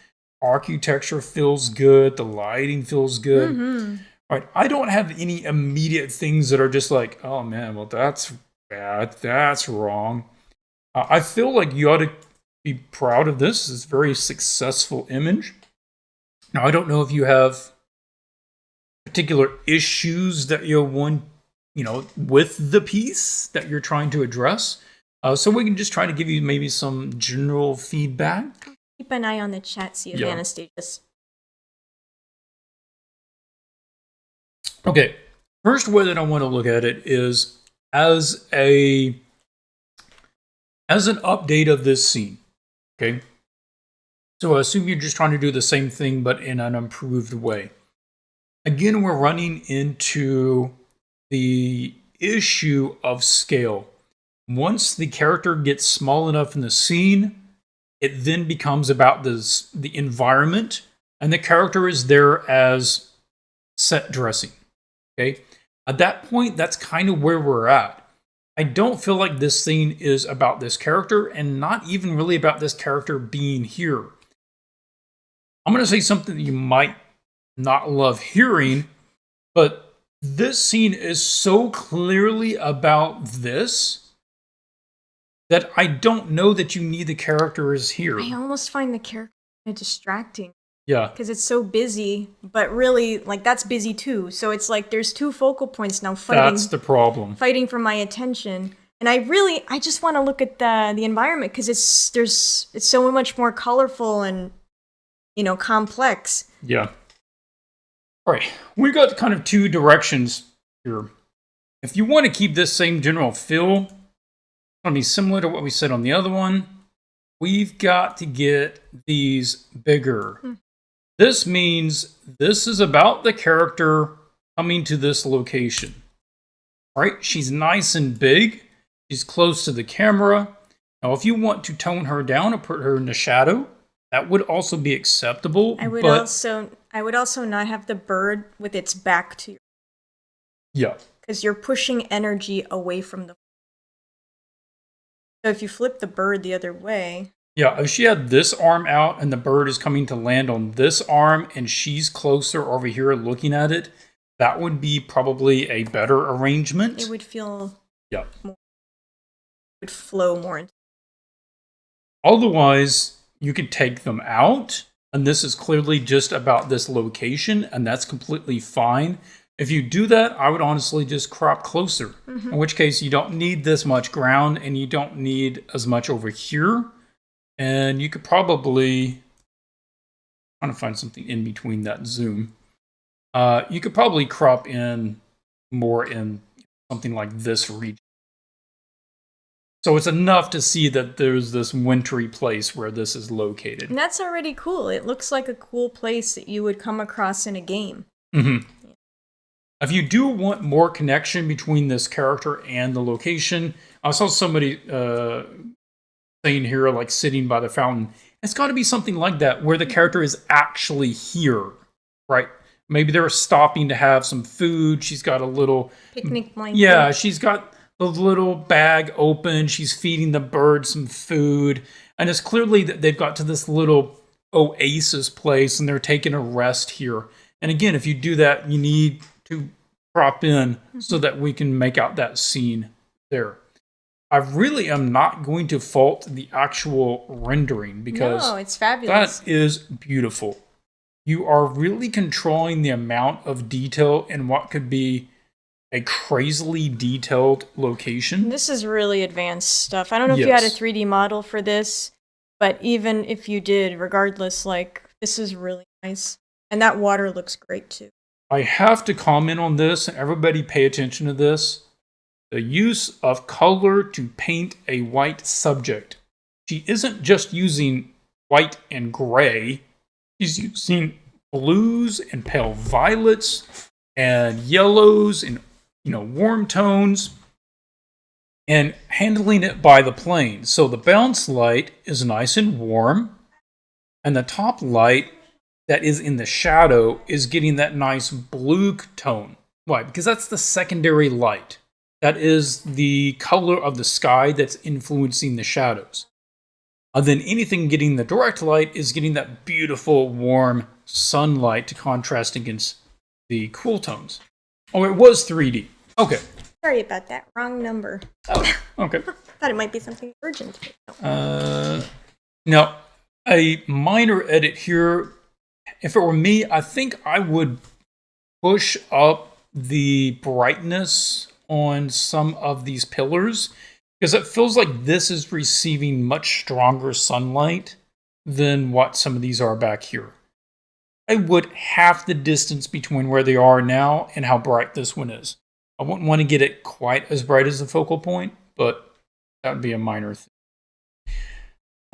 Architecture feels good. The lighting feels good. All right. I don't have any immediate things that are just like, oh man, well, that's bad. That's wrong. I feel like you ought to be proud of this. It's a very successful image. Now, I don't know if you have particular issues that you want, with the piece that you're trying to address. So we can just try to give you maybe some general feedback. Keep an eye on the chat, see if Anastasia's. Okay, first way that I want to look at it is as a As an update of this scene, okay? So I assume you're just trying to do the same thing, but in an improved way. Again, we're running into the issue of scale. Once the character gets small enough in the scene, it then becomes about the environment, and the character is there as set dressing. Okay? At that point, that's kind of where we're at. I don't feel like this scene is about this character, and not even really about this character being here. I'm going to say something that you might not love hearing, but this scene is so clearly about this that I don't know that you need the characters here. I almost find the character distracting. Yeah. Because it's so busy, but really, like, that's busy too. So it's like there's two focal points now fighting. That's the problem. Fighting for my attention. And I just want to look at the environment because it's so much more colorful and, complex. Yeah. All right. We got kind of two directions here. If you want to keep this same general feel, it's going to be similar to what we said on the other one. We've got to get these bigger. This means this is about the character coming to this location. Right? She's nice and big. She's close to the camera. Now, if you want to tone her down or put her in the shadow, that would also be acceptable. I would also not have the bird with its back to you. Yeah. Because you're pushing energy away from the. So if you flip the bird the other way. Yeah, if she had this arm out and the bird is coming to land on this arm and she's closer over here looking at it, that would be probably a better arrangement. It would feel yeah. It would flow more. Otherwise, you could take them out, and this is clearly just about this location, and that's completely fine. If you do that, I would honestly just crop closer, in which case you don't need this much ground and you don't need as much over here. And you could probably, trying to find something in between that zoom. You could probably crop in more in something like this region. So it's enough to see that there's this wintry place where this is located. And that's already cool. It looks like a cool place that you would come across in a game. Mm-hmm. If you do want more connection between this character and the location, I saw somebody saying here, like sitting by the fountain. It's got to be something like that, where the character is actually here, right? Maybe they're stopping to have some food. She's got a little picnic blanket. Yeah, she's got the little bag open. She's feeding the bird some food. And it's clearly that they've got to this little oasis place and they're taking a rest here. And again, if you do that, you need to crop in so that we can make out that scene there. I really am not going to fault the actual rendering because it's fabulous. That is beautiful. You are really controlling the amount of detail in what could be a crazily detailed location. This is really advanced stuff. I don't know if you had a 3D model for this, but even if you did, regardless, like, this is really nice. And that water looks great too. I have to comment on this, and everybody pay attention to this. The use of color to paint a white subject. She isn't just using white and gray. She's using blues and pale violets and yellows and warm tones and handling it by the plane. So the bounce light is nice and warm, and the top light that is in the shadow is getting that nice blue tone. Why? Because that's the secondary light. That is the color of the sky that's influencing the shadows. And then anything getting the direct light is getting that beautiful, warm sunlight to contrast against the cool tones. Oh, it was 3D. Okay. Sorry about that. Wrong number. Oh, okay. Thought it might be something urgent. Now, a minor edit here. If it were me, I think I would push up the brightness on some of these pillars because it feels like this is receiving much stronger sunlight than what some of these are back here. I would half the distance between where they are now and how bright this one is. I wouldn't want to get it quite as bright as the focal point, but that would be a minor thing.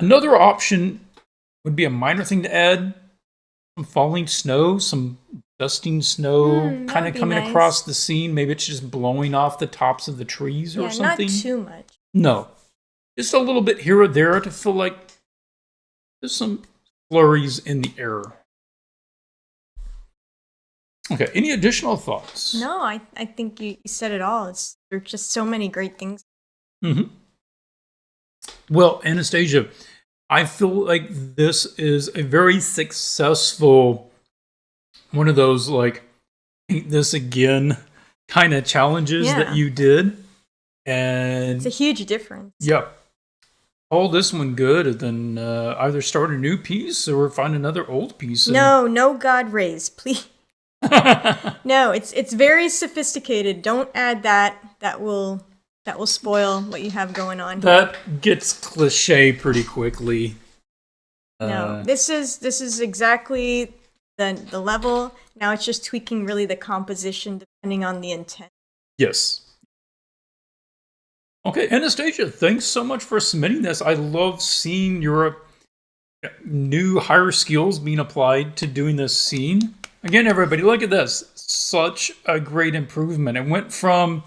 Another option would be a minor thing to add. Some falling snow, some dusting snow that kind would of be coming nice. across the scene. Maybe it's just blowing off the tops of the trees or Yeah, something. not too much. No. Just a little bit here or there to feel like there's some flurries in the air. Okay, any additional thoughts? No, I think you said it all. There's just so many great things. Mm-hmm. Well, Anastasia, I feel like this is a very successful one of those like paint this again kind of challenges that you did. And it's a huge difference. Yep. Call this one good and then either start a new piece or find another old piece. No God rays, please. No, it's very sophisticated. Don't add that. That will spoil what you have going on. That gets cliche pretty quickly. No, this is exactly the level. Now it's just tweaking really the composition depending on the intent. Yes. Okay, Anastasia, thanks so much for submitting this. I love seeing your new higher skills being applied to doing this scene. Again, everybody, look at this. Such a great improvement. It went from...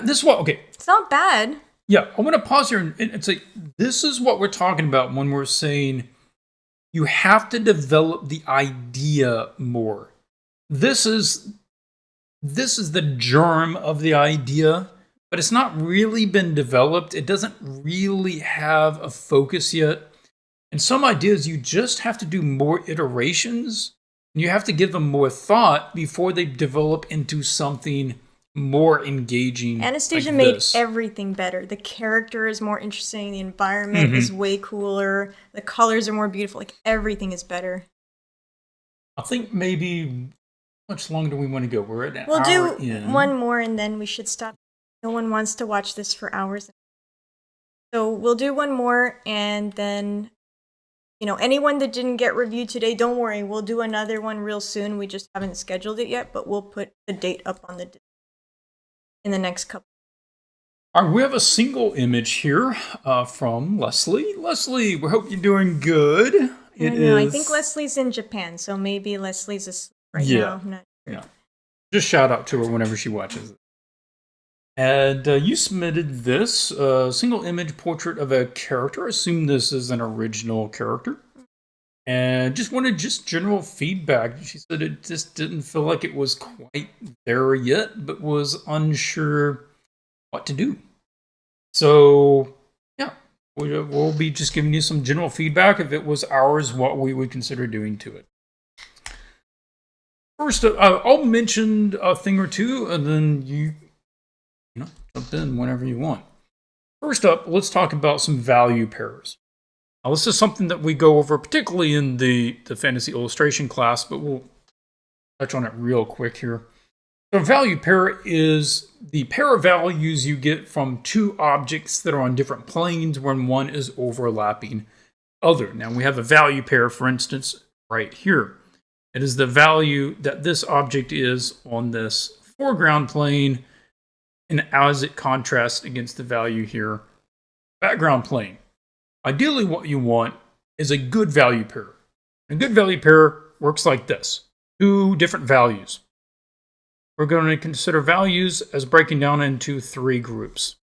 This is what... Okay. It's not bad. Yeah, I want to pause here and say, this is what we're talking about when we're saying you have to develop the idea more. This is the germ of the idea, but it's not really been developed. It doesn't really have a focus yet. And some ideas, you just have to do more iterations. You have to give them more thought before they develop into something more engaging. Anastasia like made this. everything better. The character is more interesting. The environment is way cooler. The colors are more beautiful. Like everything is better. I think maybe how much longer do we want to go? We're at an We'll hour do in. one more and then we should stop. No one wants to watch this for hours. So we'll do one more and then, anyone that didn't get reviewed today, don't worry. We'll do another one real soon. We just haven't scheduled it yet, but we'll put the date up on in the next couple. All right, we have a single image here from Leslie. Leslie, we hope you're doing good. I think Leslie's in Japan, so maybe Leslie's asleep right now. I'm not sure. Yeah. Just shout out to her whenever she watches it. And you submitted this single image portrait of a character. I assume this is an original character. And just wanted general feedback. She said it just didn't feel like it was quite there yet, but was unsure what to do. So, yeah, we'll be just giving you some general feedback. If it was ours, what we would consider doing to it. First, I'll mention a thing or two, and then you jump in whenever you want. First up, let's talk about some value pairs. Now, this is something that we go over, particularly in the fantasy illustration class, but we'll touch on it real quick here. So, a value pair is the pair of values you get from two objects that are on different planes when one is overlapping other. Now, we have a value pair, for instance, right here. It is the value that this object is on this foreground plane, and as it contrasts against the value here, background plane. Ideally, what you want is a good value pair. A good value pair works like this. Two different values. We're going to consider values as breaking down into three groups.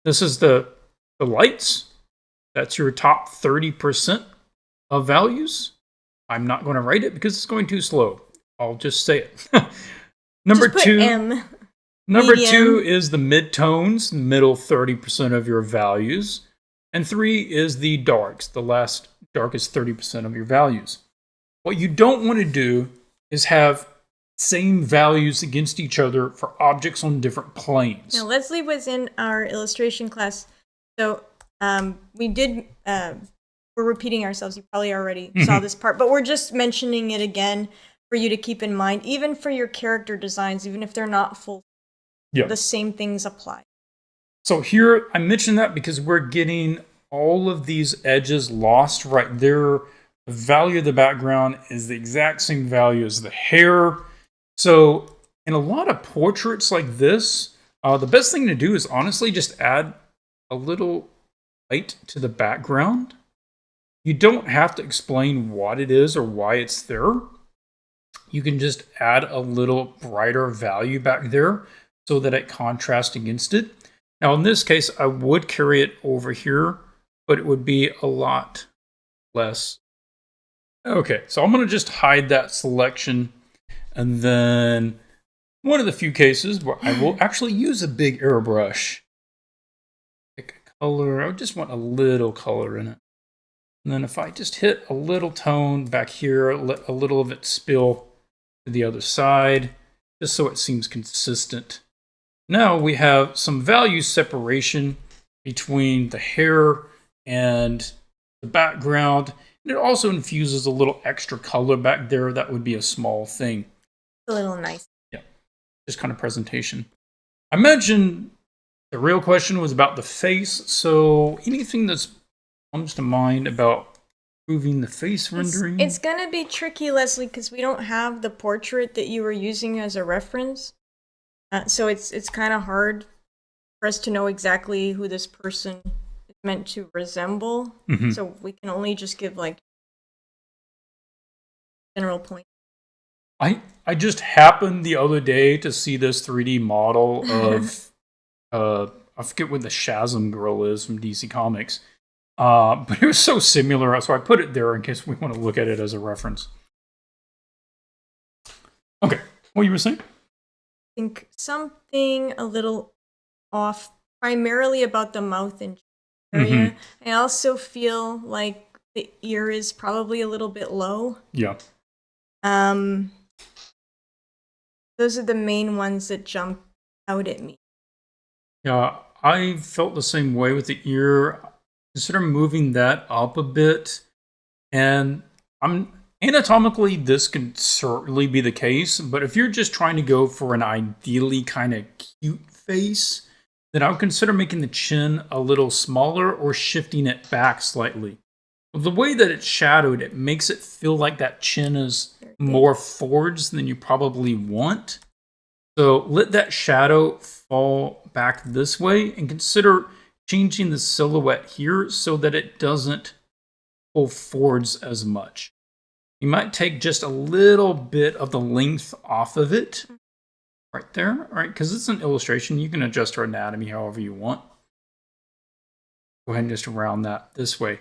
This is the lights. That's your top 30% of values. I'm not going to write it because it's going too slow. I'll just say it. Number just put two. M. Number Medium. 2 is the midtones, middle 30% of your values. And 3 is the darks, the last darkest 30% of your values. What you don't want to do is have same values against each other for objects on different planes. Now, Leslie was in our illustration class, so we did, we're repeating ourselves. You probably already saw this part, but we're just mentioning it again for you to keep in mind, even for your character designs, even if they're not full. Yeah. The same things apply. So here, I mentioned that because we're getting all of these edges lost right there. The value of the background is the exact same value as the hair. So in a lot of portraits like this, the best thing to do is honestly just add a little light to the background. You don't have to explain what it is or why it's there. You can just add a little brighter value back there so that it contrasts against it. Now, in this case, I would carry it over here, but it would be a lot less. Okay, so I'm going to just hide that selection. And then one of the few cases where I will actually use a big airbrush. Pick a color. I just want a little color in it. And then if I just hit a little tone back here, let a little of it spill to the other side, just so it seems consistent. Now we have some value separation between the hair and the background. And it also infuses a little extra color back there. That would be a small thing. A little nice. Yeah, just kind of presentation. I mentioned the real question was about the face. So anything that comes to mind about improving the face rendering? It's going to be tricky, Leslie, because we don't have the portrait that you were using as a reference. So it's kind of hard for us to know exactly who this person is meant to resemble. Mm-hmm. So we can only just give like general point. I just happened the other day to see this 3D model of I forget what the Shazam girl is from DC Comics. But it was so similar, so I put it there in case we want to look at it as a reference. Okay, what you were saying? I think something a little off, primarily about the mouth and chin area. Mm-hmm. I also feel like the ear is probably a little bit low. Yeah. Those are the main ones that jump out at me. Yeah, I felt the same way with the ear. Consider moving that up a bit. And anatomically, this could certainly be the case. But if you're just trying to go for an ideally kind of cute face, then I would consider making the chin a little smaller or shifting it back slightly. The way that it's shadowed, it makes it feel like that chin is more forwards than you probably want. So let that shadow fall back this way and consider changing the silhouette here so that it doesn't pull forwards as much. You might take just a little bit of the length off of it right there, all right? Because it's an illustration. You can adjust our anatomy however you want. Go ahead and just round that this way.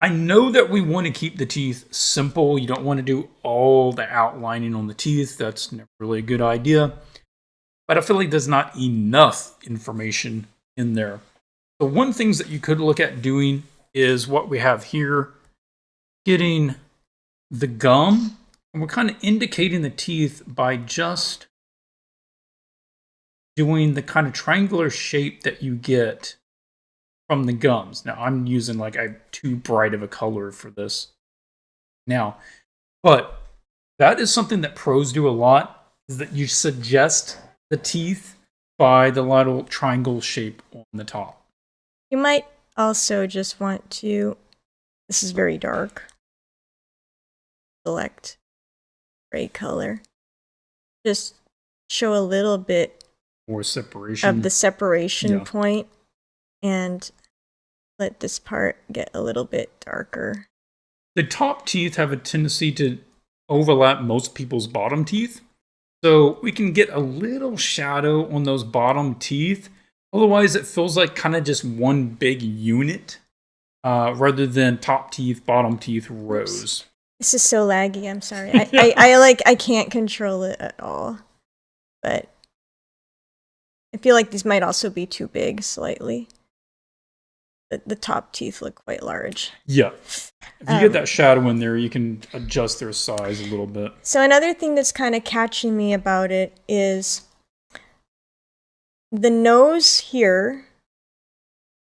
I know that we want to keep the teeth simple. You don't want to do all the outlining on the teeth. That's never really a good idea. But I feel like there's not enough information in there. So one thing that you could look at doing is what we have here. Getting the gum. And we're kind of indicating the teeth by just doing the kind of triangular shape that you get from the gums. Now, I'm using like too bright of a color for this now. But that is something that pros do a lot, is that you suggest the teeth by the little triangle shape on the top. You might also just want to, this is very dark, select gray color. Just show a little bit more separation of the separation point, and let this part get a little bit darker. The top teeth have a tendency to overlap most people's bottom teeth. So we can get a little shadow on those bottom teeth. Otherwise, it feels like kind of just one big unit rather than top teeth, bottom teeth, rows. This is so laggy. I'm sorry. I can't control it at all. But I feel like these might also be too big slightly. The top teeth look quite large. Yeah. If you get that shadow in there, you can adjust their size a little bit. So another thing that's kind of catching me about it is the nose here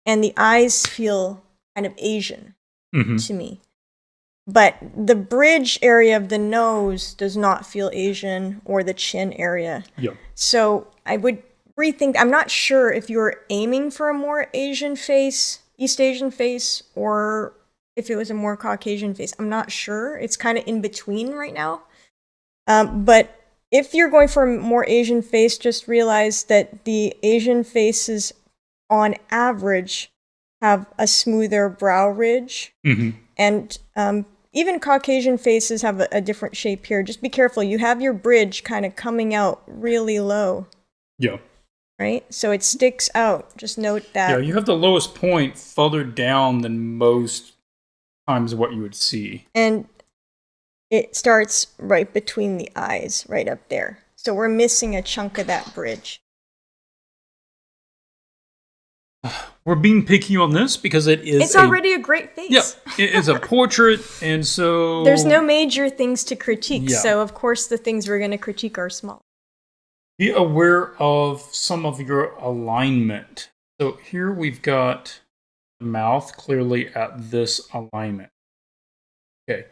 and the eyes feel kind of Asian to me. But the bridge area of the nose does not feel Asian, or the chin area. Yeah. So I would rethink. I'm not sure if you're aiming for a more Asian face, East Asian face, or if it was a more Caucasian face. I'm not sure. It's kind of in between right now. But if you're going for a more Asian face, just realize that the Asian faces on average have a smoother brow ridge. And even Caucasian faces have a different shape here. Just be careful. You have your bridge kind of coming out really low. Yeah. Right? So it sticks out. Just note that. Yeah, you have the lowest point further down than most times what you would see. And it starts right between the eyes, right up there. So we're missing a chunk of that bridge. We're being picky on this because it's already a great face. Yeah, it is a portrait, and so... There's no major things to critique, Yeah. so of course the things we're going to critique are small. Be aware of some of your alignment. So here we've got the mouth clearly at this alignment. Okay,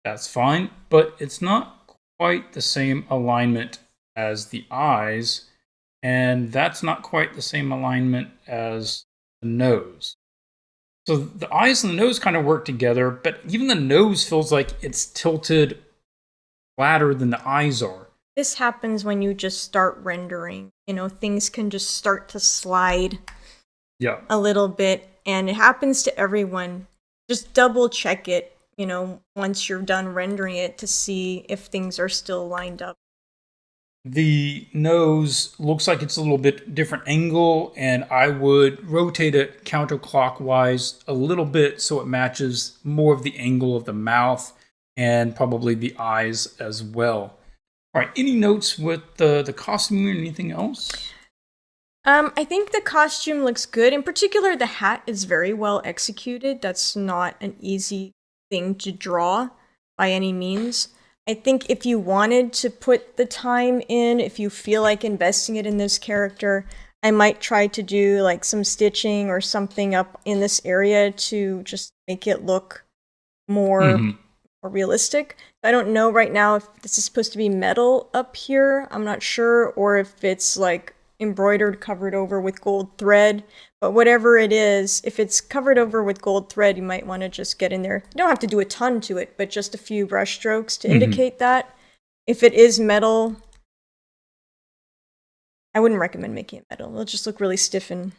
that's fine, but it's not quite the same alignment as the eyes, and that's not quite the same alignment as the nose. So the eyes and the nose kind of work together, but even the nose feels like it's tilted flatter than the eyes are. This happens when you just start rendering. You know, things can just start to slide a little bit, and it happens to everyone. Just double check it, you know, once you're done rendering it to see if things are still lined up. The nose looks like it's a little bit different angle, and I would rotate it counterclockwise a little bit so it matches more of the angle of the mouth and probably the eyes as well. All right, any notes with the costume or anything else? I think the costume looks good. In particular, the hat is very well executed. That's not an easy thing to draw by any means. I think if you wanted to put the time in, if you feel like investing it in this character, I might try to do like some stitching or something up in this area to just make it look more realistic. I don't know right now if this is supposed to be metal up here. I'm not sure, or if it's like embroidered, covered over with gold thread. But whatever it is, if it's covered over with gold thread, you might want to just get in there. You don't have to do a ton to it, but just a few brush strokes to indicate that. If it is metal, I wouldn't recommend making it metal. It'll just look really stiff and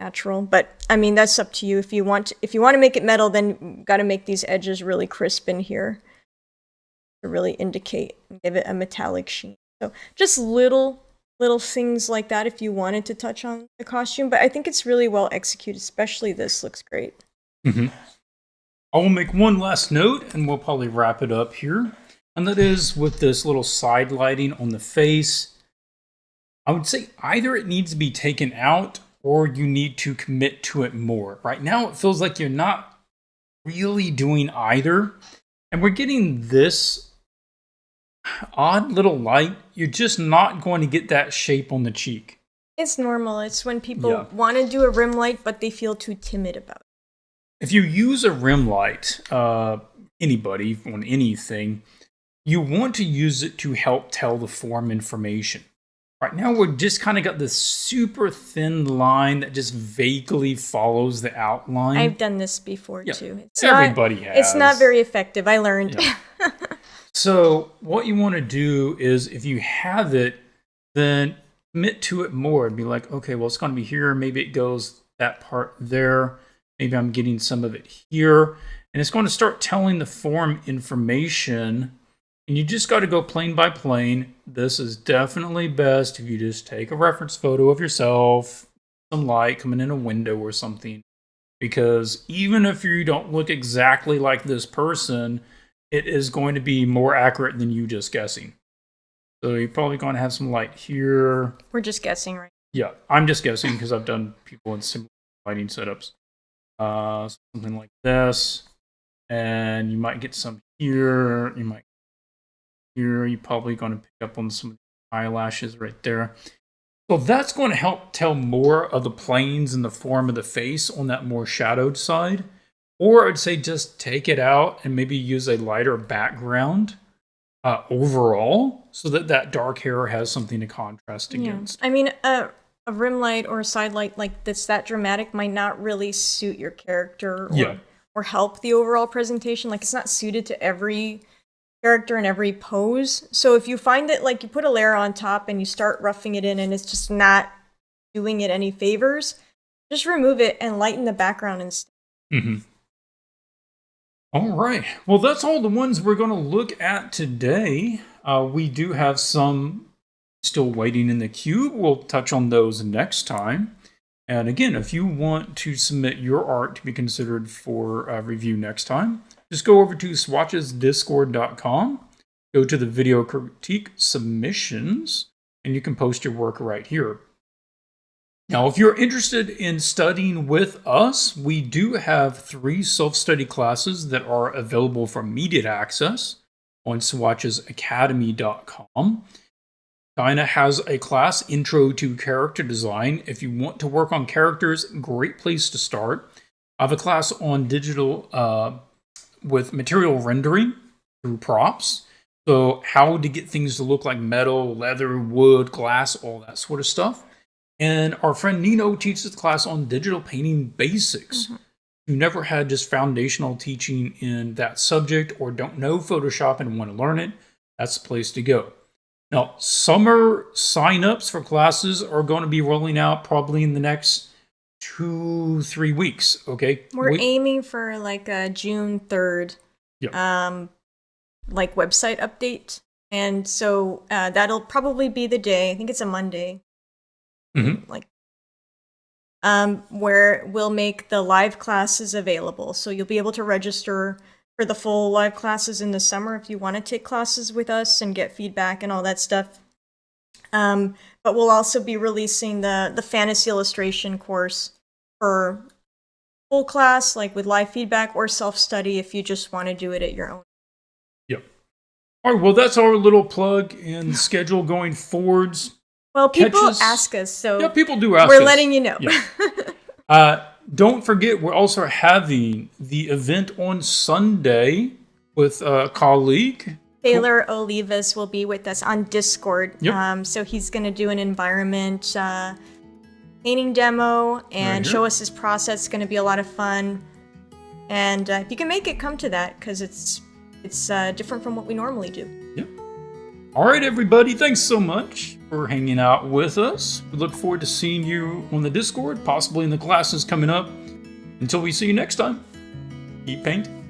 natural. But I mean, that's up to you. If you want to make it metal, then you got to make these edges really crisp in here to really indicate and give it a metallic sheen. So just little things like that if you wanted to touch on the costume, but I think it's really well executed, especially this looks great. I will make one last note and we'll probably wrap it up here, and that is with this little side lighting on the face. I would say either it needs to be taken out or you need to commit to it more. Right now it feels like you're not really doing either, and we're getting this odd little light. You're just not going to get that shape on the cheek. It's normal. It's when people want to do a rim light, but they feel too timid about it. If you use a rim light, anybody on anything, you want to use it to help tell the form information. Right now, we're just kind of got this super thin line that just vaguely follows the outline. I've done this before too. Everybody has. It's not very effective. I learned. Yeah. So what you want to do is, if you have it, then commit to it more and be like, okay, well, it's going to be here. Maybe it goes that part there. Maybe I'm getting some of it here. And it's going to start telling the form information. And you just got to go plane by plane. This is definitely best if you just take a reference photo of yourself, some light coming in a window or something. Because even if you don't look exactly like this person, it is going to be more accurate than you just guessing. So you're probably going to have some light here. We're just guessing, right? Yeah, I'm just guessing because I've done people in similar lighting setups. Something like this. And you might get some here. You might here. You're probably going to pick up on some eyelashes right there. So that's going to help tell more of the planes and the form of the face on that more shadowed side. Or I'd say just take it out and maybe use a lighter background overall so that that dark hair has something to contrast against. I mean, a rim light or a side light like this, that dramatic, might not really suit your character or help the overall presentation. Like, it's not suited to every character and every pose. So if you find that, like, you put a layer on top and you start roughing it in and it's just not doing it any favors, Just remove it and lighten the background instead. Mm-hmm. All right. Well, that's all the ones we're going to look at today. We do have some still waiting in the queue. We'll touch on those next time. And again, if you want to submit your art to be considered for review next time, just go over to swatchesdiscord.com, go to the video critique submissions, and you can post your work right here. Now, if you're interested in studying with us, we do have 3 self-study classes that are available for immediate access on swatchesacademy.com. Dinah has a class, Intro to Character Design. If you want to work on characters, great place to start. I have a class on digital with material rendering through props. So how to get things to look like metal, leather, wood, glass, all that sort of stuff. And our friend Nino teaches a class on digital painting basics. Mm-hmm. If you never had just foundational teaching in that subject or don't know Photoshop and want to learn it, that's the place to go. Now, summer signups for classes are going to be rolling out probably in the next 2-3 weeks, okay? We're aiming for like a June 3rd like website update. And so that'll probably be the day, I think it's a Monday, where we'll make the live classes available. So you'll be able to register for the full live classes in the summer if you want to take classes with us and get feedback and all that stuff. But we'll also be releasing the fantasy illustration course for full class, like with live feedback, or self-study if you just want to do it at your own. Yep. All right, well, that's our little plug and schedule going forwards. Well, people ask us, so yeah, people do ask us. We're letting you know. Yeah. Don't forget, we're also having the event on Sunday with a colleague. Taylor Olivas will be with us on Discord. Yep. So he's going to do an environment painting demo and show us his process. It's going to be a lot of fun. And if you can make it, come to that, because it's different from what we normally do. Yep. All right, everybody. Thanks so much for hanging out with us. We look forward to seeing you on the Discord, possibly in the classes coming up. Until we see you next time, keep painting.